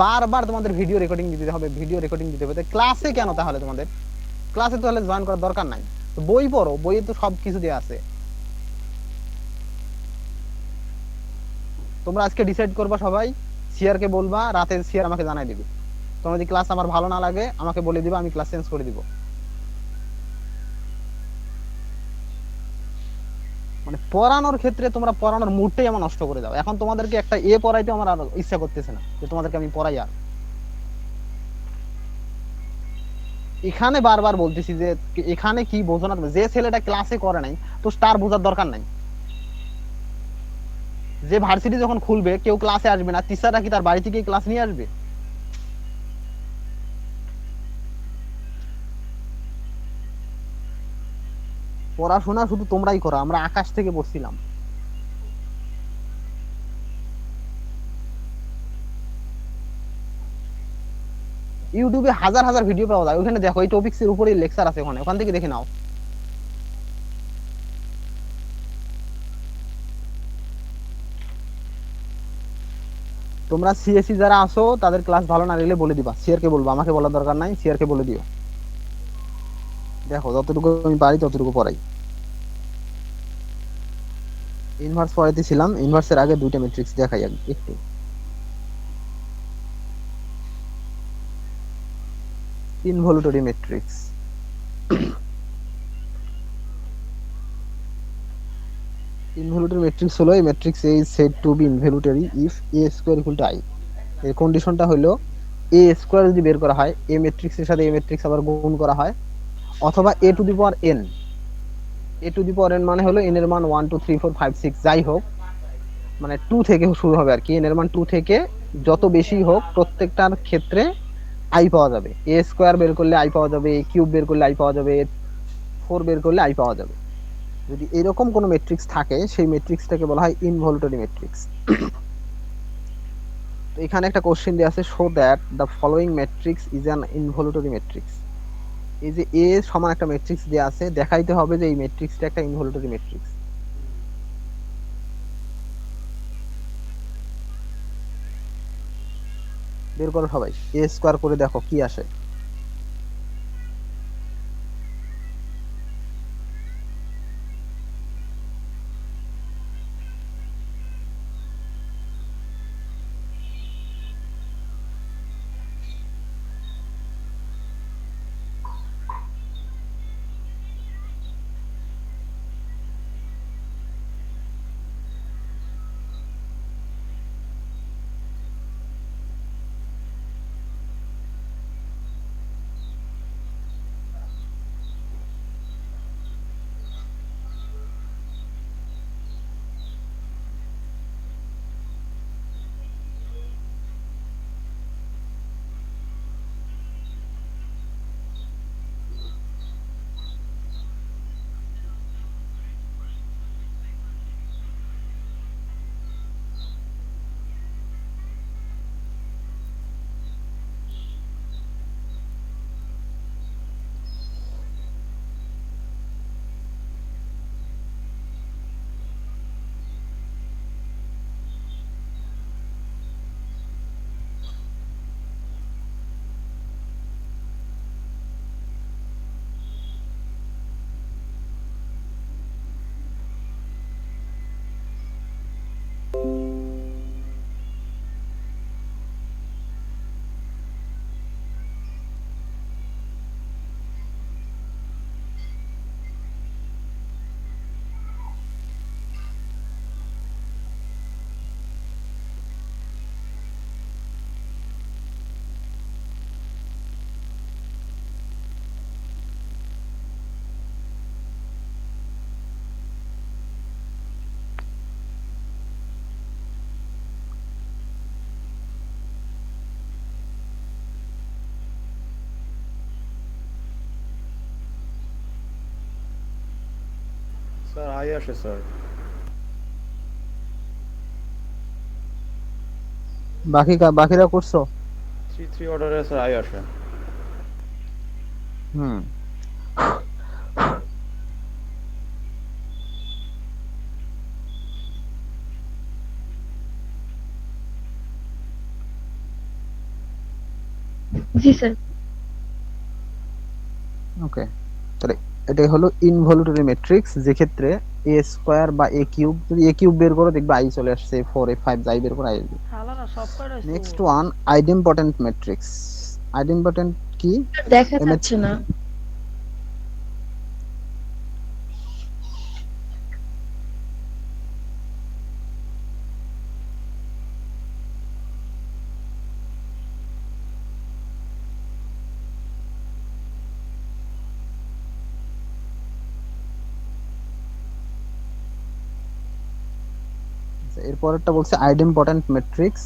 বারবার তোমাদের ভিডিও রেকর্ডিং দিতে হবে, ভিডিও রেকর্ডিং দিতে হবে। ক্লাসে কেন তাহলে তোমাদের ক্লাসে তাহলে জয়েন করার দরকার নাই, তো বই পড়ো, বইয়ে তো সব কিছু দেওয়া আছে। তোমরা আজকে ডিসাইড করবা সবাই, সিআর কে বলবা, রাতে সিআর আমাকে জানাই দিবে। তোমার যদি ক্লাস আমার ভালো না লাগে আমাকে বলে দিবা, আমি ক্লাস চেঞ্জ করে দিব। মানে পড়ানোর ক্ষেত্রে তোমরা পড়ানোর মুডটাই আমার নষ্ট করে দাও। এখন তোমাদেরকে একটা পড়াইতে আমার আর ইচ্ছা করতেছে না যে তোমাদেরকে আমি পড়াই। আর এখানে বারবার বলতেছি যে এখানে কি বোঝো না, যে ছেলেটা ক্লাসে করে নাই তো তার বোঝার দরকার নাই। যে ভার্সিটি যখন খুলবে কেউ ক্লাসে আসবে না, টিচাররা কি তার বাড়ি থেকে ক্লাস নিয়ে আসবে? পড়াশোনা শুধু তোমরাই করো, আমরা আকাশ থেকে পড়ছিলাম। ইউটিউবে হাজার হাজার ভিডিও পাওয়া যায়, ওখানে দেখো এই টপিকস এর উপরে লেকচার আছে, ওখান থেকে দেখে নাও। তোমরা সিএসসি যারা আসো তাদের ক্লাস ভালো না লাগলে বলে দিবা, সিআর কে বলবো, আমাকে বলার দরকার নাই, সিআর কে বলে দিও। দেখো যতটুকু আমি পারি ততটুকু পড়াই। ইনভার্স পড়াইতেছিলাম, ইনভার্সের আগে দুইটা ম্যাট্রিক্স দেখাই একটু। ইনভলিউটরি ম্যাট্রিক্স, ইনভলিউটরি ম্যাট্রিক্স হলো এই matrix A is said to be involutory if A square equal to I. এর কন্ডিশনটা হলো এ স্কয়ার যদি বের করা হয়, এ ম্যাট্রিক্সের সাথে এ ম্যাট্রিক্স আবার গুণ করা হয়, অথবা A to the power N. A to the power N মানে হলো এন এর মান 1 2 3 4 5 6 যাই হোক, মানে 2 থেকে শুরু হবে আর কি। এন এর মান 2 থেকে যত বেশি হোক প্রত্যেকটার ক্ষেত্রে আই পাওয়া যাবে। এ স্কয়ার বের করলে আই পাওয়া যাবে, এ কিউব বের করলে আই পাওয়া যাবে, 4 বের করলে আই পাওয়া যাবে। যদি এরকম কোনো ম্যাট্রিক্স থাকে সেই ম্যাট্রিক্সটাকে বলা হয় ইনভলিউটরি ম্যাট্রিক্স। তো এখানে একটা কোশ্চেন দেয়া আছে, show that the following matrix is an involutory matrix. এই যে এ সমান একটা ম্যাট্রিক্স দেয়া আছে, দেখাইতে হবে যে এই ম্যাট্রিক্সটা একটা ইনভলিউটরি ম্যাট্রিক্স। বের করো সবাই, এ স্কয়ার করে দেখো কি আসে। স্যার আই আসে স্যার। বাকিরা করছো? 3 অর্ডারে স্যার আই আসে। হুম। জি স্যার। ওকে, তাহলে এটাই হলো ইনভলিউটরি ম্যাট্রিক্স, যে ক্ষেত্রে এ স্কোয়ার বা এ কিউব, যদি এ কিউব বের করো দেখবে আই চলে আসছে, 4 A5 যাই বের করো আই আসবে। হালারা সব কয়টা নেক্সট ওয়ান আইডেম্পটেন্ট ম্যাট্রিক্স। আইডেম্পটেন্ট কি? দেখা যাচ্ছে না। এরপরেরটা বলছে আইডেম্পটেন্ট ম্যাট্রিক্স।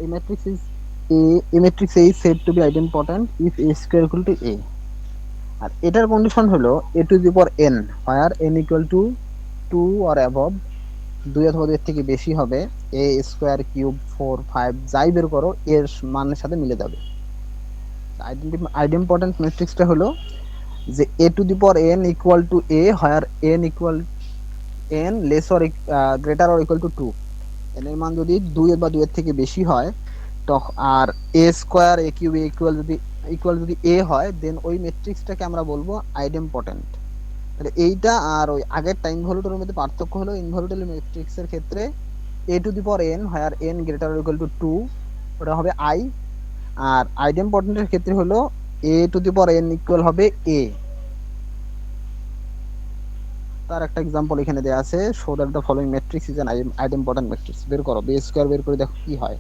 এই matrix is a matrix A is said to be idempotent if A square equal to A, আর এটার কন্ডিশন হলো a to the power n where n equal to 2 or above, 2 অথবা 2 এর থেকে বেশি হবে, a স্কয়ার কিউব 4 5 যাই বের করো এর মানের সাথে মিলে যাবে। আইডেম্পটেন্ট ম্যাট্রিক্সটা হলো যে a to the power n equal to A where n equal n less or greater or equal to 2, n এর মান যদি 2 বা 2 এর থেকে বেশি হয় আর a square a cube a equal যদি a হয়, দেন ওই ম্যাট্রিক্সটাকে আমরা বলবো আইডেম্পটেন্ট। তাহলে এইটা আর ওই আগের টাইম ইনভলিউটরির মধ্যে পার্থক্য হলো ইনভলিউটরি ম্যাট্রিক্সের ক্ষেত্রে a to the power n where n greater or equal to 2 ওটা হবে i, আর আইডেম্পটেন্টের ক্ষেত্রে হলো a to the power n equal হবে a। তার একটা एग्जांपल এখানে দেয়া আছে, show that the following matrix is an idempotent matrix. বের করো b স্কয়ার, বের করে দেখো কি হয়।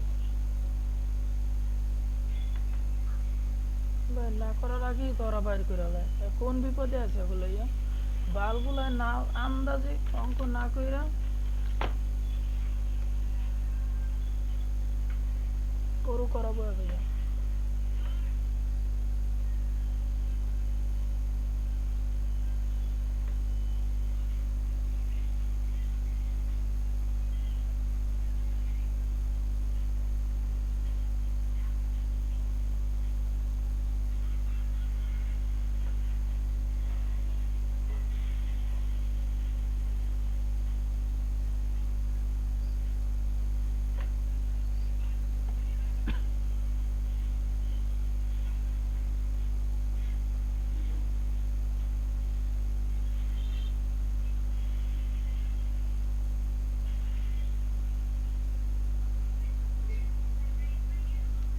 ভাই না করার আগেই তো ওরা বাইর করে দেয়, কোন বিপদে আছে বলাইয়া বালগুলা না আন্দাজে অঙ্ক না কইরা করাবো ভাইয়া।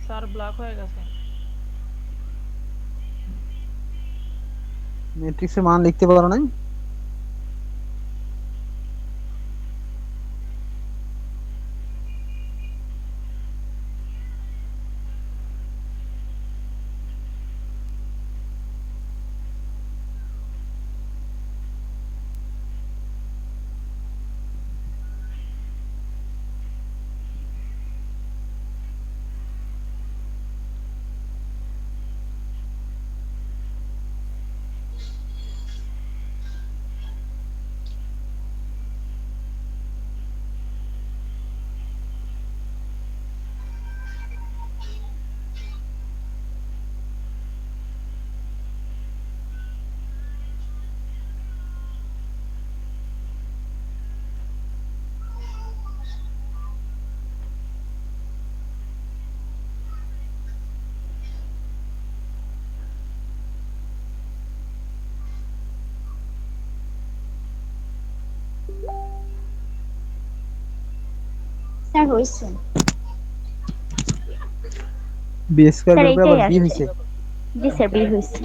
স্যার ব্লক হয়ে গেছে। ম্যাট্রিক্সের মান লিখতে পারো না? স্যার হইছে। বি স্কয়ার স্যার বের করে আবার এইটাই বি আসছে। হইছে। জি স্যার বি হইছে।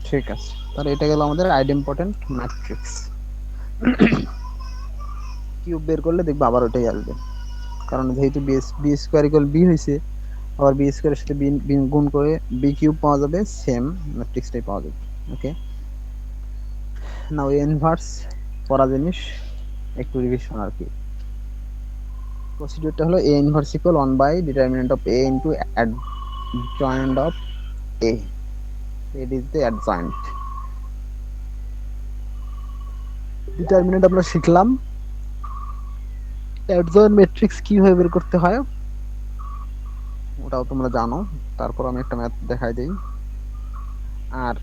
ঠিক আছে, তাহলে এটা গেল আমাদের আইডেম্পটেন্ট ম্যাট্রিক্স। কিউব বের করলে দেখবে আবার ওটাই আসবে, কারণ যেহেতু বি স্কয়ার ইকুয়াল বি হইছে, আবার বি স্কয়ারের সাথে বি গুণ করে বি কিউব পাওয়া যাবে, সেম ম্যাট্রিক্সটাই পাওয়া যাবে। ওকে, নাও ইনভার্স পড়া জিনিস একটু রিভিশন আর কি। প্রসিডিউরটা হলো a inverse equal 1 by determinant of a into adjoint of a, it is the adjoint। Determinant আমরা শিখলাম। অ্যাডজয়েন্ট ম্যাট্রিক্স কিভাবে বের করতে হয় ওটাও তোমরা জানো। তারপর আমি একটা ম্যাথ দেখাই দেই। আর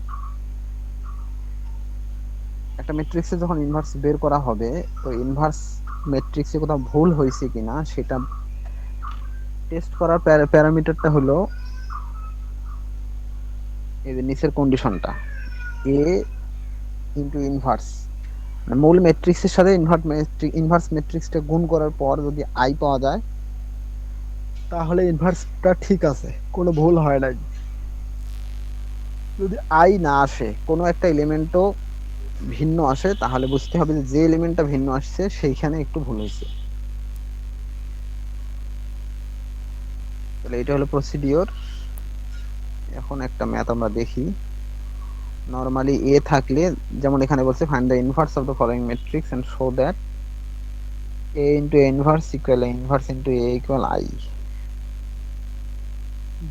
একটা ম্যাট্রিক্সে যখন ইনভার্স বের করা হবে, তো ইনভার্স ম্যাট্রিক্সে কোথাও ভুল হয়েছে কিনা সেটা টেস্ট করার প্যারামিটারটা হলো এই যে নিচের কন্ডিশনটা, এ ইনটু ইনভার্স, মূল ম্যাট্রিক্সের সাথে ইনভার্স ম্যাট্রিক্সটা গুণ করার পর যদি আই পাওয়া যায় তাহলে ইনভার্সটা ঠিক আছে, কোনো ভুল হয় নাই। যদি আই না আসে, কোনো একটা এলিমেন্টও ভিন্ন আসে, তাহলে বুঝতে হবে যে এলিমেন্টটা ভিন্ন আসছে সেইখানে একটু ভুল হয়েছে। তাহলে এটা হলো প্রসিডিওর। এখন একটা ম্যাথ আমরা দেখি। নরমালি এ থাকলে, যেমন এখানে বলছে find the inverse of the following matrix and show that a into a inverse equal a inverse into a equal I.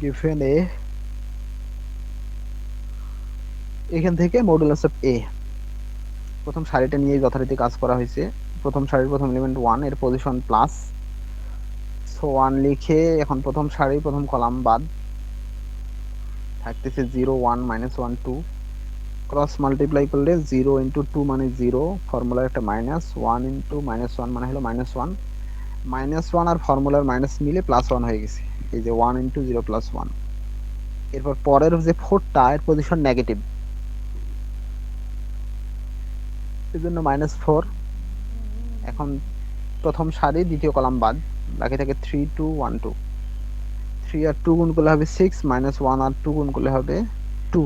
Given a, এখান থেকে মডুলাস অফ a, প্রথম সারিটা নিয়ে যথারীতি কাজ করা হয়েছে। প্রথম সারির প্রথম এলিমেন্ট 1, এর পজিশন প্লাস, সো 1 লিখে এখন প্রথম সারি প্রথম কলাম বাদ থাকতেছে 0 1 -1 2, ক্রস মাল্টিপ্লাই করলে 0 ইন্টু 2 মানে 0, ফর্মুলার একটা মাইনাস, 1 ইন্টু -1 মানে হলো -1, -1 আর ফর্মুলার মাইনাস মিলে +1 হয়ে গেছে। এই যে 1 ইন্টু 0 +1। এরপর পরের যে 4টা এর পজিশন নেগেটিভ, এই জন্য -4। এখন প্রথম সারি দ্বিতীয় কলাম বাদ, বাকি থাকে 3 2 1 2। 3 আর 2 গুণ করলে হবে 6, -1 আর 2 গুণ করলে হবে 2,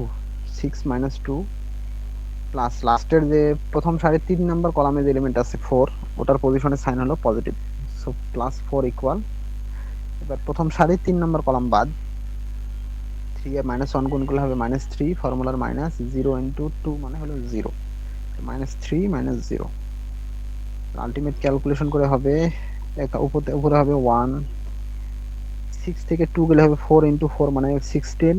6 - 2 প্লাস লাস্টের যে প্রথম সারির 3 নাম্বার কলামে যে এলিমেন্ট আছে 4, ওটার পজিশনের সাইন হলো পজিটিভ, সো +4 ইকুয়াল। এবার প্রথম সারির 3 নাম্বার কলাম বাদ, 3 আর -1 গুণ করলে হবে -3, ফর্মুলার মাইনাস, 0 ইন্টু 2 মানে হলো 0, -3 -0। আলটিমেট ক্যালকুলেশন করে হবে উপরে হবে 1, 6 থেকে 2 গেলে হবে 4 ইন্টু 4 মানে 16,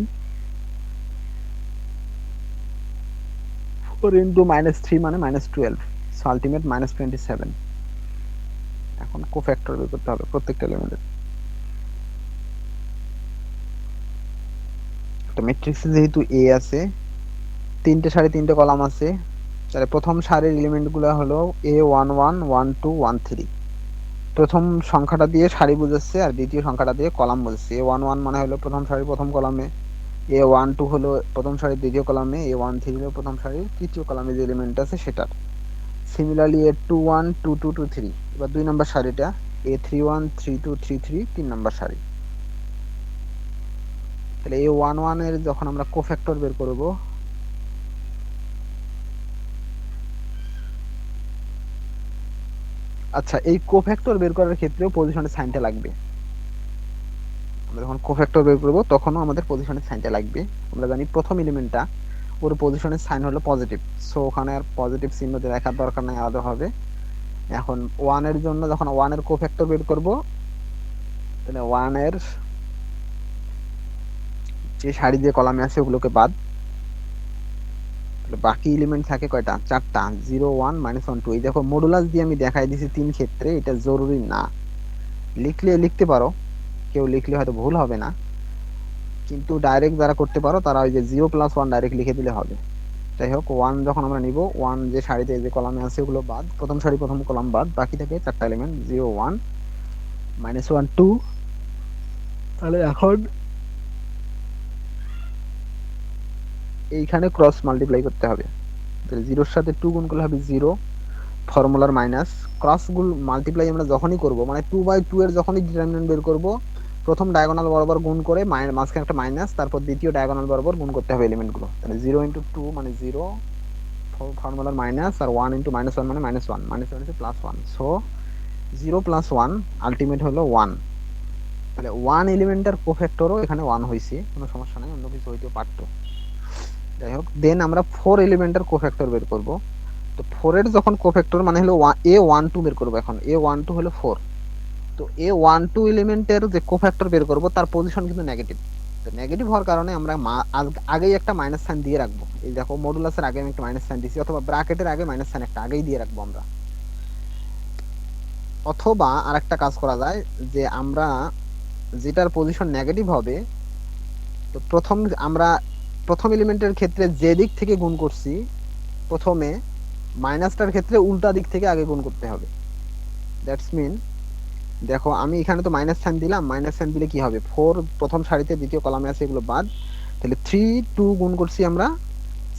4 ইন্টু -3 মানে -12, সো আলটিমেট -27। এখন কোফ্যাক্টর বের করতে হবে প্রত্যেকটা এলিমেন্টের। একটা ম্যাট্রিক্সে যেহেতু এ আছে, 3টে সারি 3টে কলাম আছে, তাহলে প্রথম সারির এলিমেন্টগুলো হলো a11 12 13। প্রথম সংখ্যাটা দিয়ে সারি বুঝাচ্ছে আর দ্বিতীয় সংখ্যাটা দিয়ে কলাম বুঝাচ্ছে। a11 মানে হলো প্রথম সারির প্রথম কলামে, a12 হলো প্রথম সারির দ্বিতীয় কলামে, a13 হলো প্রথম সারির তৃতীয় কলামে যে এলিমেন্ট আছে সেটার। সিমিলারলি a21 22 23, এবার 2 নম্বর সারিটা a31 32 33 3 নম্বর সারি। তাহলে a11 এর যখন আমরা কোফ্যাক্টর বের করব, আচ্ছা এই কোফ্যাক্টর বের করার ক্ষেত্রেও পজিশনের সাইনটা লাগবে। আমরা যখন কোফ্যাক্টর বের করব তখনও আমাদের পজিশনের সাইনটা লাগবে। আমরা জানি প্রথম এলিমেন্টটা ওর পজিশনের সাইন হলো পজিটিভ, সো ওখানে আর পজিটিভ চিহ্ন দিয়ে রাখার দরকার নাই আলাদা হবে। এখন 1 এর জন্য যখন 1 এর কোফ্যাক্টর বের করব, তাহলে 1 এর যে সারি যে কলামে আছে ওগুলোকে বাদ, তাহলে বাকি এলিমেন্ট থাকে কয়টা? 4টা, 0 1 -1 2। এই দেখো মডুলাস দিয়ে আমি দেখাই দিয়েছি 3 ক্ষেত্রে, এটা জরুরি না, লিখলে লিখতে পারো, কেউ লিখলে হয়তো ভুল হবে না, কিন্তু ডাইরেক্ট যারা করতে পারো তারা ওই যে 0 + 1 ডাইরেক্ট লিখে দিলে হবে। যাই হোক 1 যখন আমরা নিব, 1 যে সারিতে যে কলামে আছে ওগুলো বাদ, প্রথম সারি প্রথম কলাম বাদ, বাকি থাকে 4টা এলিমেন্ট 0 1 -1 2। তাহলে এখন এইখানে ক্রস মাল্টিপ্লাই করতে হবে, তাহলে 0 এর সাথে 2 গুণ করলে হবে 0, ফর্মুলার মাইনাস, ক্রস গুণ মাল্টিপ্লাই আমরা যখনই করব মানে 2/2 এর যখনই ডিটারমিনেন্ট বের করব, প্রথম ডায়াগোনাল বরাবর গুণ করে মাঝখানে একটা মাইনাস, তারপর দ্বিতীয় ডায়াগোনাল বরাবর গুণ করতে হবে এলিমেন্টগুলো। তাহলে 0 ইনটু 2 মানে 0, ফর্মুলার মাইনাস, আর 1 ইনটু -1 মানে -1, -1 হচ্ছে +1, সো 0 + 1 আলটিমেট হলো 1। তাহলে 1 এলিমেন্টের কোফ্যাক্টরও এখানে 1 হইছে, কোনো সমস্যা নাই, অন্য কিছু হইতেও পারতো। যাই হোক, দেন আমরা 4 এলিমেন্টের কোফ্যাক্টর বের করব। তো 4 এর যখন কোফ্যাক্টর মানে হলো a12 বের করব। এখন a12 হলো 4, তো a12 এলিমেন্টের যে কোফ্যাক্টর বের করব তার পজিশন কিন্তু নেগেটিভ, তো নেগেটিভ হওয়ার কারণে আমরা আগেই একটা মাইনাস সাইন দিয়ে রাখবো। এই দেখো মডুলাসের আগে আমি একটা মাইনাস সাইন দিছি, অথবা ব্র্যাকেটের আগে মাইনাস সাইন একটা আগেই দিয়ে রাখবো আমরা। অথবা আরেকটা কাজ করা যায় যে আমরা যেটার পজিশন নেগেটিভ হবে, তো প্রথম এলিমেন্টের ক্ষেত্রে যে দিক থেকে গুণ করছি প্রথমে, মাইনাসটার ক্ষেত্রে উল্টা দিক থেকে আগে গুণ করতে হবে। দ্যাটস মিন দেখো আমি এখানে তো মাইনাস সাইন দিলাম, মাইনাস সাইন দিলে কি হবে, 4 প্রথম সারিতে দ্বিতীয় কলামে আছে এগুলো বাদ, তাহলে 3 2 গুণ করছি আমরা,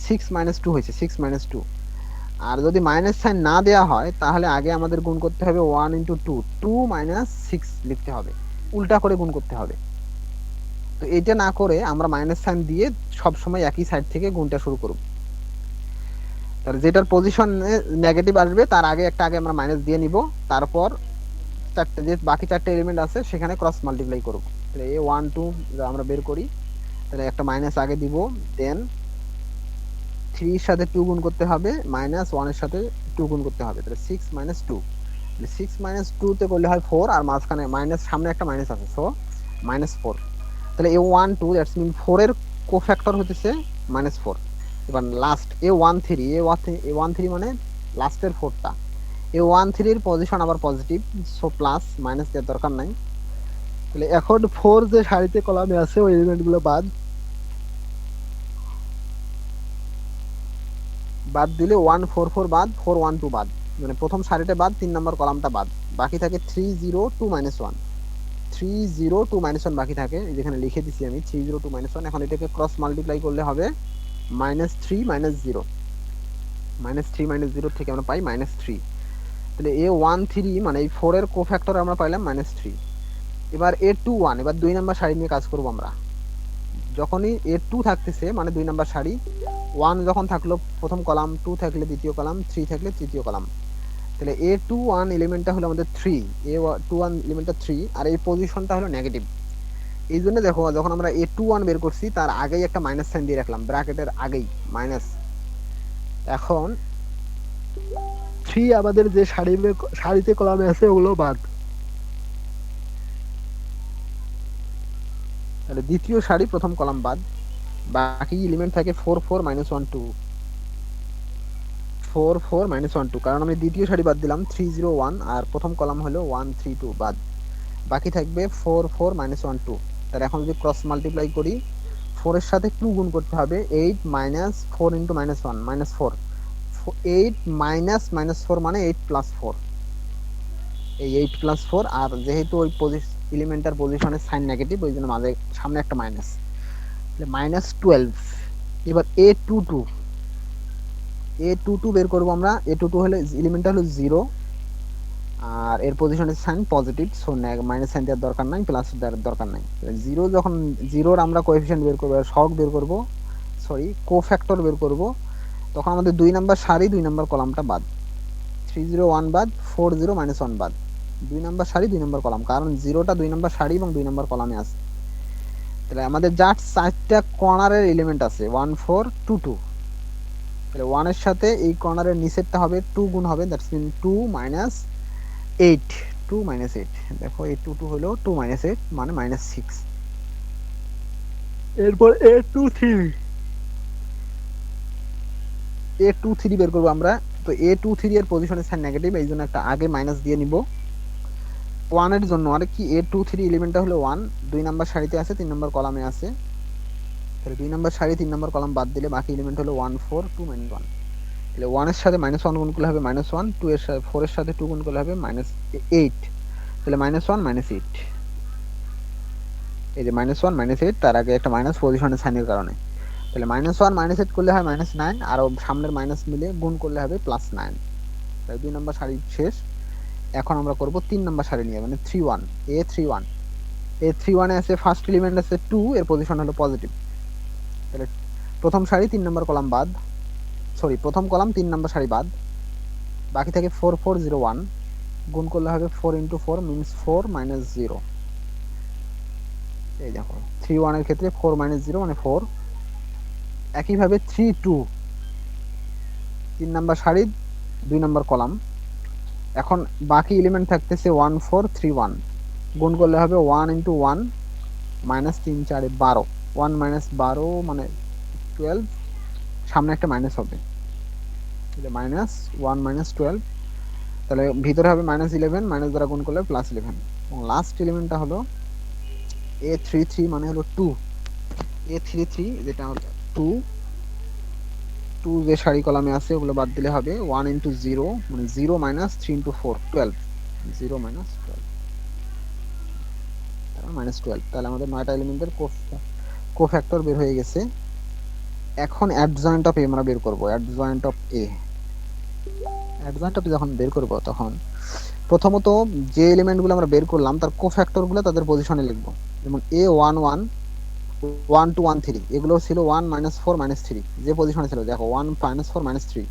6 - 2 হয়েছে, 6 - 2। আর যদি মাইনাস সাইন না দেয়া হয় তাহলে আগে আমাদের গুণ করতে হবে 1 × 2, 2 - 6 লিখতে হবে, উল্টা করে গুণ করতে হবে। তো এটা না করে আমরা মাইনাস সাইন দিয়ে সব সময় একই সাইড থেকে গুণটা শুরু করব। তাহলে যেটার পজিশন নেগেটিভ আসবে তার আগে আমরা মাইনাস দিয়ে নিব, তারপর যে বাকি 4টে এলিমেন্ট আছে সেখানে ক্রস মাল্টিপ্লাই করব। তাহলে এই 1 2 আমরা বের করি, তাহলে একটা মাইনাস আগে দিব, দেন 3 এর সাথে 2 গুণ করতে হবে, -1 এর সাথে 2 গুণ করতে হবে, তাহলে 6 - 2। 6 - 2 তে করলে হয় 4, আর মাঝখানে মাইনাস, সামনে একটা মাইনাস আছে, সো -4। তাহলে a1 2 দ্যাটস মিন 4 এর কোফ্যাক্টর হতেছে -4। এবার লাস্ট a1 3 মানে লাস্টের 4টা, a1 3 এর পজিশন আবার পজিটিভ, সো প্লাস, মাইনাস দেওয়ার দরকার নাই। তাহলে এখন 4 যে সারিতে কলামে আছে ওই এলিমেন্টগুলো বাদ দিলে 1 4 4 বাদ, 4 1 2 বাদ, মানে প্রথম সারিটা বাদ, 3 নম্বর কলামটা বাদ, বাকি থাকে 3 0 2 -1, 3 0 2 -1 বাকি থাকে, যেখানে লিখে দিছি আমি 3 0 2 -1। এখন এটাকে ক্রস মাল্টিপ্লাই করলে হবে -3 - 0, -3 - 0 থেকে আমরা পাই -3। তাহলে a1 3 মানে এই 4 এর কোফ্যাক্টর আমরা পাইলাম -3। এবার a2 1, এবার 2 নম্বর সারি নিয়ে কাজ করব আমরা। যখনই a2 থাকতেছে মানে 2 নম্বর সারি, 1 যখন থাকলো প্রথম কলাম, 2 থাকলে দ্বিতীয় কলাম, 3 থাকলে তৃতীয় কলাম, তাহলে a21 এলিমেন্টটা হলো আমাদের 3, a21 এলিমেন্টটা 3, আর এই পজিশনটা হলো নেগেটিভ। এই জন্য দেখো যখন আমরা a21 বের করছি তার আগেই একটা মাইনাস সাইন দিয়ে রাখলাম, ব্র্যাকেটের আগেই মাইনাস। এখন 3 আমাদের যে সারিতে কলামে আছে ওগুলো বাদ, তাহলে দ্বিতীয় সারি প্রথম কলাম বাদ, বাকি এলিমেন্ট থাকে 4 4 -1 2, 4 4 -1 2, কারণ আমি দ্বিতীয় সারি বাদ দিলাম 3 0 1, আর প্রথম কলাম হলো 1 3 2 বাদ, বাকি থাকবে 4 4 -1 2। তাহলে এখন যদি ক্রস মাল্টিপ্লাই করি, 4 এর সাথে 2 গুণ করতে হবে, 8 - 4 × -1 -4, 8 -4 মানে 8 + 4, এই 8 + 4। আর যেহেতু ওই এলিমেন্টার পজিশনের সাইন নেগেটিভ, ওই জন্য মাঝে সামনে একটা মাইনাস, তাহলে -12। এবার a22 বের করব আমরা। a22 হলে এলিমেন্টটা হলো 0, আর এর পজিশনের sign positive, so minus sign দেওয়ার দরকার নাই, প্লাস দেওয়ার দরকার নাই। 0 যখন 0 এর আমরা কোএফিশিয়েন্ট বের করব, সহগ বের করব, কোফ্যাক্টর বের করব, তখন আমাদের 2 নাম্বার সারি 2 নাম্বার কলামটা বাদ, 3 0 1 বাদ, 4 0 -1 বাদ, 2 নাম্বার সারি 2 নাম্বার কলাম, কারণ 0টা 2 নাম্বার সারি এবং 2 নাম্বার কলামে আছে। তাহলে আমাদের জাস্ট 4টা কর্নারের এলিমেন্ট আছে 1 4 2 2, তাহলে 1 এর সাথে এই কর্নারের নিচেরটা হবে 2 গুণ হবে, দ্যাটস মিন 2 - 8, 2 - 8। দেখো এই 2 2 হলো 2 - 8 মানে -6। এরপর a23 বের করব আমরা। তো a23 এর পজিশনের সাইন নেগেটিভ, এই জন্য একটা আগে মাইনাস দিয়ে নিব 1 এর জন্য। আর কি a23 এলিমেন্টটা হলো 1, 2 নাম্বার সারিতে আছে, 3 নাম্বার কলামে আছে, তাহলে 2 নাম্বার সারি 3 নাম্বার কলাম বাদ দিলে বাকি এলিমেন্ট হলো 1 4 2 -1। তাহলে 1 এর সাথে -1 গুণ করলে হবে -1, 2 এর সাথে 4 এর সাথে 2 গুণ করলে হবে -8, তাহলে -1 -8। এই যে -1 -8, তার আগে একটা মাইনাস পজিশনের সাইনের কারণে, তাহলে -1 -8 করলে হয় -9, আর সামনের মাইনাস মিলে গুণ করলে হবে +9। তাই 2 নাম্বার সারি শেষ। এখন আমরা করব 3 নাম্বার সারি নিয়ে, মানে 31 a31। a31 এ আছে ফার্স্ট এলিমেন্ট আছে 2, এর পজিশন হলো পজিটিভ, তাহলে প্রথম সারি 3 নাম্বার কলাম বাদ, প্রথম কলাম 3 নাম্বার সারি বাদ, বাকি থাকে 4 4 0 1, গুণ করলে হবে 4 × 4 মিন্স 4 - 0। এই দেখো 31 এর ক্ষেত্রে 4 - 0 মানে 4। একইভাবে 3 2, 3 নাম্বার সারি 2 নাম্বার কলাম, এখন বাকি এলিমেন্ট থাকতেছে 1 4 3 1, গুণ করলে হবে 1 × 1 মাইনাস 3 4 12, 1 মাইনাস 12 মানে 12, সামনে একটা মাইনাস হবে, মাইনাস 1 মাইনাস 12, তাহলে ভিতরে হবে মাইনাস 11, মাইনাস দ্বারা গুণ করলে প্লাস 11, এবং লাস্ট এলিমেন্টটা হলো a33 মানে হলো 2, a33 যেটা হলো 2, 2 যে সারি কলামে আছে ওগুলো বাদ দিলে হবে 1 ইন্টু 0 মানে 0 মাইনাস 3 ইন্টু 4 12, 0 মাইনাস 12 মাইনাস 12, তাহলে আমাদের 9টা এলিমেন্টের কোফ্যাক্টর বের হয়ে গেছে। এখন অ্যাডজয়েন্ট অফ এ আমরা বের করব। অ্যাডজয়েন্ট অফ এ যখন বের করব তখন প্রথমত যে এলিমেন্টগুলো আমরা বের করলাম তার কোফ্যাক্টরগুলো তাদের পজিশনে লিখব। যেমন a11 1 2 1 3 এগুলো ছিল 1 -4 -3 যে পজিশনে ছিল, দেখো 1 -4 -3।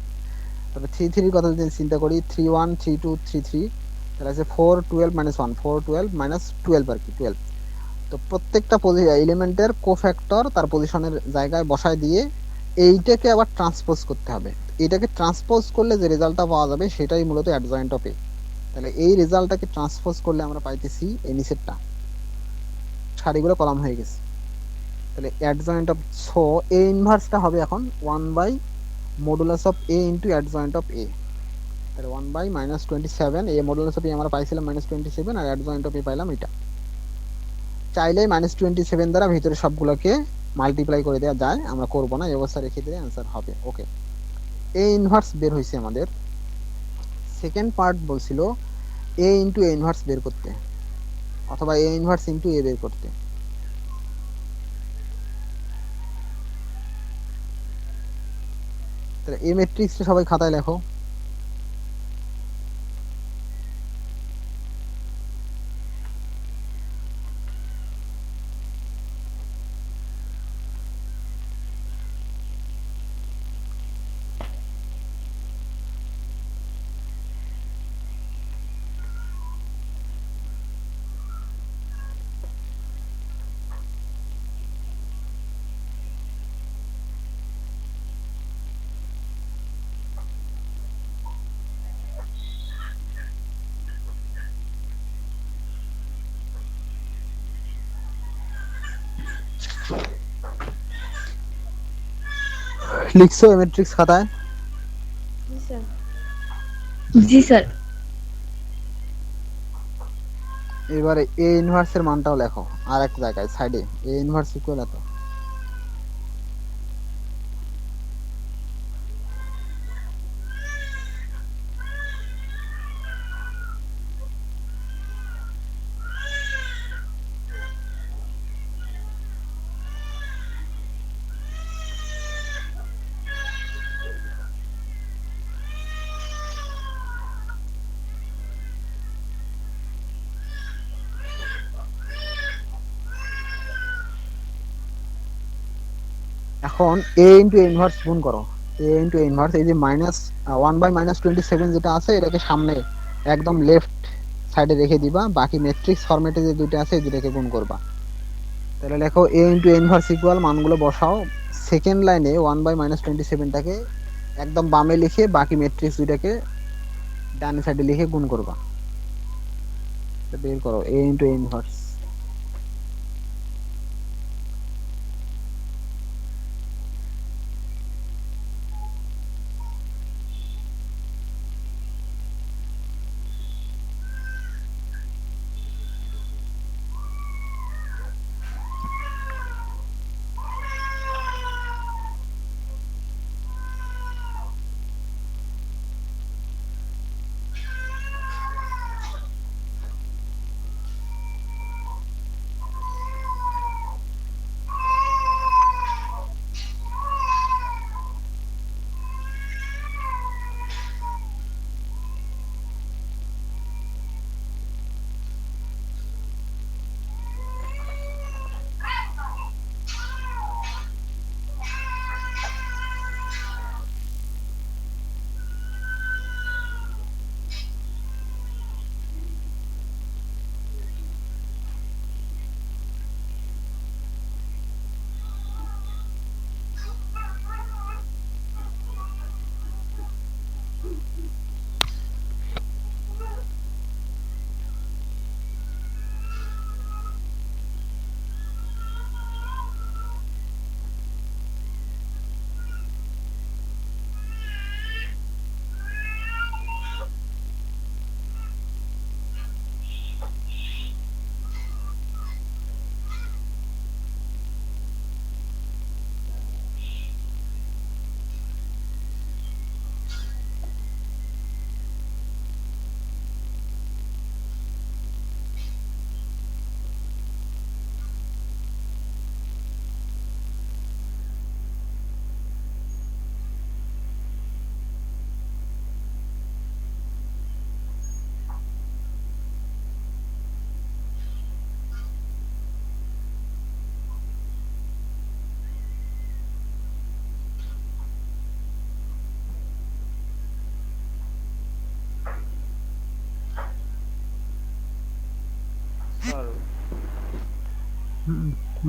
তারপর 3 3 এর কথা যদি চিন্তা করি 3 1 3 2 3 3, তাহলে আছে 4 12 -1 4 12 -12 আর কি 12। তো প্রত্যেকটা এলিমেন্টের কোফ্যাক্টর তার পজিশনের জায়গায় বসায় দিয়ে এইটাকে আবার ট্রান্সপোজ করতে হবে। এটাকে ট্রান্সপোজ করলে যে রেজাল্টটা পাওয়া যাবে সেটাই মূলত অ্যাডজয়েন্ট অফ এ। তাহলে এই রেজাল্টটাকে ট্রান্সপোজ করলে আমরা পাইতেছি এই নিচেরটা, সারিগুলো কলাম হয়ে গেছে। তাহলে অ্যাডজয়েন্ট অফ, সো এ ইনভার্সটা হবে এখন 1 by modulus of A into adjoint of A. তাহলে 1 by -27, A modulus of A আমরা পাইছিলাম -27 আর অ্যাডজয়েন্ট অফ এ পাইলাম এটা। চাইলে -27 দ্বারা ভিতরে সবগুলোকে মাল্টিপ্লাই করে দেওয়া যায়, আমরা করব না, এই অবস্থা রেখে দিলে অ্যান্সার হবে। ওকে, এ ইনভার্স বের হয়েছে আমাদের। সেকেন্ড পার্ট বলছিল এ ইন্টু এ ইনভার্স বের করতে, অথবা এ ইনভার্স ইন্টু এ বের করতে। তাহলে এ ম্যাট্রিক্সটা সবাই খাতায় লেখো। লিখছো এ ম্যাট্রিক্স খাতায়? জি স্যার। জি স্যার। এবারে এ ইনভার্সের মানটাও লেখো আর এক জায়গায় সাইডে, এ ইনভার্স ইকুয়াল এত। এখন এ ইন্টু এ ইনভার্স গুণ করো। এ ইন্টু এ ইনভার্স, এই যে -1 বাই -27 যেটা আছে এটাকে সামনে একদম লেফট সাইডে রেখে দিবা, বাকি ম্যাট্রিক্স ফরম্যাটে যে দুইটা আছে এই দুটাকে গুণ করবা। তাহলে লেখো এ ইন্টু এ ইনভার্স ইকুয়াল, মানগুলো বসাও। সেকেন্ড লাইনে 1 বাই -27টাকে একদম বামে লিখে বাকি ম্যাট্রিক্স দুইটাকে ডান সাইডে লিখে গুণ করবা। বের করো এ ইন্টু এ ইনভার্স।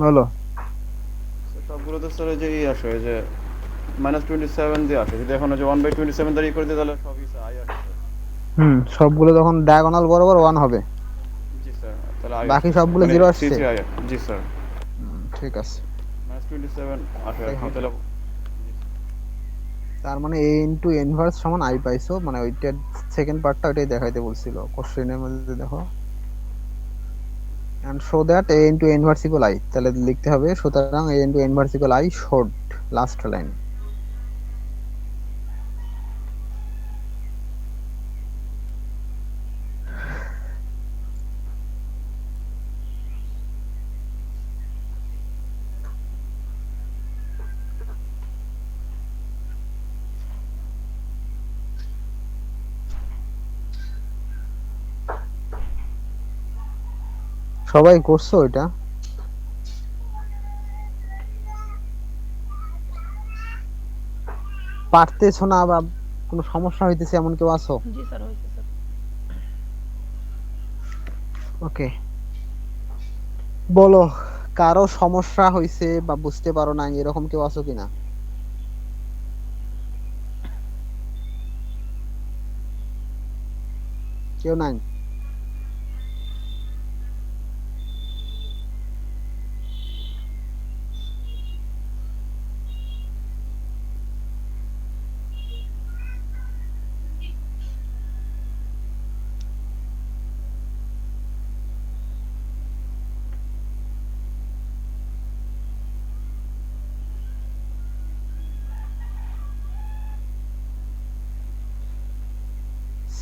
বলো। সবগুলোতে স্যার যে আসে ওই যে -27 দিয়ে আসে, যদি এখন ওই যে 1/27 দিয়ে করে দিই তাহলে সবই আই আসে স্যার। সবগুলো যখন ডায়াগোনাল বরাবর 1 হবে, জি স্যার, তাহলে আই বাকি আসছে সবগুলো মানে 0 আসছে। C3 I. জি স্যার, ঠিক আছে, -27 আসে আর তাই কি, হবে। তাহলে তার মানে a ইনটু ইনভার্স সমান i পাইছো, মানে ওইটার সেকেন্ড পার্টটা ওইটাই দেখাইতে বলছিল কোশ্চেনের মধ্যে, দেখো and show that a into a inverse equal I, তাহলে লিখতে হবে সুতরাং a into a inverse equal I showed, last line. সবাই করছো এটা? পারতেছো না বা কোনো সমস্যা হইতেছে এমন কেউ আছো? জি স্যার, হয়েছে স্যার। ওকে, বলো কারো সমস্যা হইছে বা বুঝতে পারো না এরকম কেউ আছো কিনা? কেউ নাই?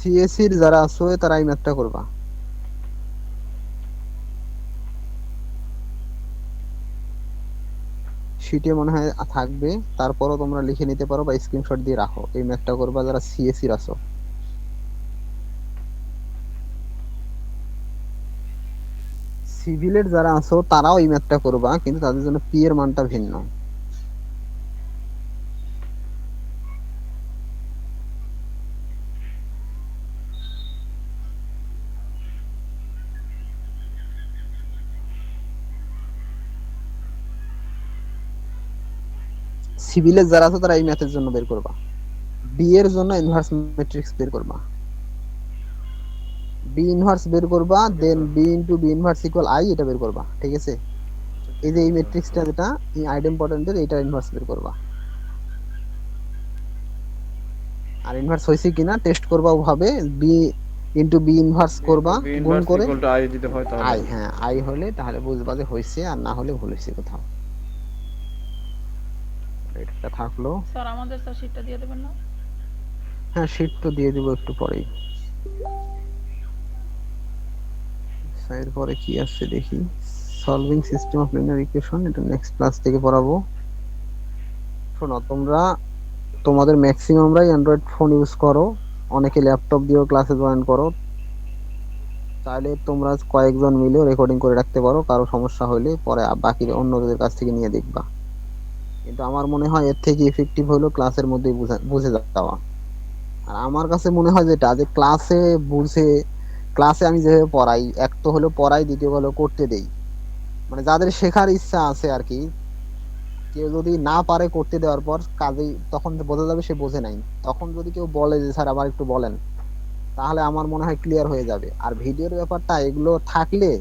সিএসসি এর যারা আছো তারা এই ম্যাথটা করবা। শিটে মনে হয় থাকবে, তারপরও তোমরা লিখে নিতে পারো বা স্ক্রিনশট দিয়ে রাখো। এই ম্যাথটা করবা যারা সিএসসি এর আছো। সিভিলের যারা আছো তারাও এই ম্যাথটা করবা, কিন্তু তাদের জন্য পি এর মানটা ভিন্ন। সিভিলের যারা আছো তারা এই ম্যাথের জন্য বের করবা। বি এর জন্য ইনভার্স ম্যাট্রিক্স বের করবা। বি ইনভার্স বের করবা, then B into B inverse equal I, এটা বের করবা। ঠিক আছে, এই যে এই ম্যাট্রিক্সটা যেটা এই আইডেম্পটেন্টের, এটা ইনভার্স বের করবা। আর ইনভার্স হইছে কিনা টেস্ট করবা ওভাবে, বি ইনটু বি ইনভার্স করবা, বি গুণ ইনভার্স করে ইকুয়াল টু আই যদি হয় তাহলে আই, হ্যাঁ আই হলে তাহলে বুঝবা যে হইছে, আর না হলে ভুল হইছে কোথাও। এটা থাকলো। স্যার আমাদের স্যার শিটটা দিয়ে দেবেন না? হ্যাঁ শীট তো দিয়ে দিব একটু পরেই। এরপরে কি আছে দেখি, solving system of linear equation, এটা নেক্সট ক্লাস থেকে পড়াবো। শোনো তোমরা, তোমাদের ম্যাক্সিমামরাই অ্যান্ড্রয়েড ফোন ইউজ করো, অনেকে ল্যাপটপ দিয়েও ক্লাসে জয়েন করো। চাইলে তোমরা কয়েকজন মিলেও রেকর্ডিং করে রাখতে পারো, কারো সমস্যা হলে পরে বাকি অন্যদের কাছ থেকে নিয়ে দেখবা। কিন্তু আমার মনে হয় এর থেকে ইফেক্টিভ হলো ক্লাসের মধ্যেই বুঝে যাওয়া। আর আমার কাছে মনে হয় যেটা, যে ক্লাসে বুঝে, ক্লাসে আমি যেভাবে পড়াই, এক তো হলো পড়াই, দ্বিতীয় হলো করতে দেই। মানে যাদের শেখার ইচ্ছা আছে আর কি, কেউ যদি না পারে করতে দেওয়ার পর কাজেই, তখন বোঝা যাবে সে বোঝে নাই। তখন যদি কেউ বলে যে স্যার আবার একটু বলেন, তাহলে আমার মনে হয় ক্লিয়ার হয়ে যাবে। আর ভিডিওর ব্যাপারটা, এগুলো থাকলে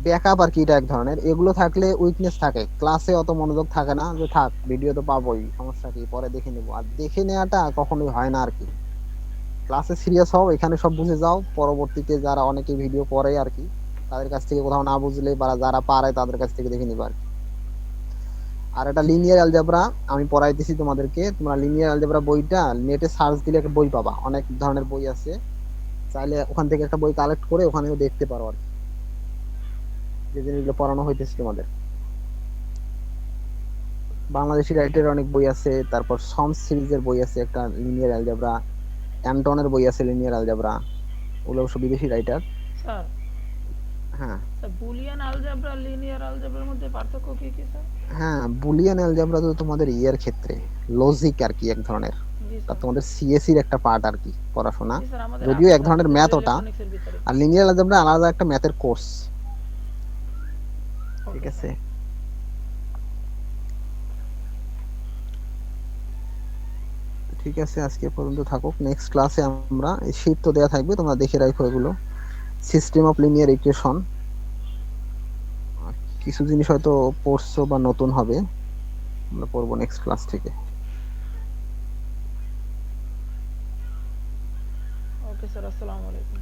ব্যাকআপ আর কি, এটা এক ধরনের, এগুলো থাকলে উইকনেস থাকে, ক্লাসে অত মনোযোগ থাকে না, যে থাক ভিডিও তো পাবোই, সমস্যা কি, পরে দেখে নেবো। আর দেখে নেওয়াটা কখনোই হয় না আর কি। ক্লাসে সিরিয়াস হও, এখানে সব বুঝে যাও, পরবর্তীতে যারা অনেকে ভিডিও করে আর কি, তাদের কাছ থেকে কোথাও না বুঝলে বা যারা পারে তাদের কাছ থেকে দেখে নিবা আর কি। আর এটা লিনিয়ার অ্যালজেব্রা আমি পড়াইতেছি তোমাদেরকে, তোমরা লিনিয়ার অ্যালজেব্রা বইটা নেটে সার্চ দিলে একটা বই পাবা, অনেক ধরনের বই আছে, চাইলে ওখান থেকে একটা বই কালেক্ট করে ওখানেও দেখতে পারো আর কি, যে জিনিসগুলো পড়ানো হইতেছে তোমাদের। বাংলাদেশি রাইটারের অনেক বই আছে, তারপর সমস সিরিজের বই আছে একটা লিনিয়ার অ্যালজেব্রা, অ্যান্টনের বই আছে লিনিয়ার অ্যালজেব্রা, ওগুলো অবশ্য বিদেশি রাইটার। স্যার হ্যাঁ স্যার বুলিয়ান আলজেব্রা লিনিয়ার আলজেব্রার মধ্যে পার্থক্য কি কি স্যার? হ্যাঁ, বুলিয়ান অ্যালজেব্রা তো তোমাদের ইয়ের ক্ষেত্রে লজিক আর কি, এক ধরনের, জি তা স্যার। তোমাদের সিএসসি এর একটা পার্ট আর কি পড়াশোনা, জি স্যার, আমাদের যদিও এক আছে ধরনের স্যার, ম্যাথ ওটা। ইলেকট্রনিক্সের ভিতরে। আর লিনিয়ার অ্যালজেব্রা আলাদা একটা ম্যাথের কোর্স। ঠিক Okay, আছে। ঠিক আছে, আজকে এ পর্যন্ত থাকুক। নেক্সট ক্লাসে আমরা এই শীট তো দেয়া থাকবে, তোমরা দেখে রাখো এগুলো। সিস্টেম অফ লিনিয়ার ইকুয়েশন কিছু জিনিস হয়তো পড়ছো বা নতুন হবে, আমরা পড়বো নেক্সট ক্লাস থেকে। okay, sir. Assalamu alaikum.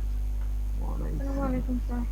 ওয়ালাইকুম আসসালামু আলাইকুম স্যার।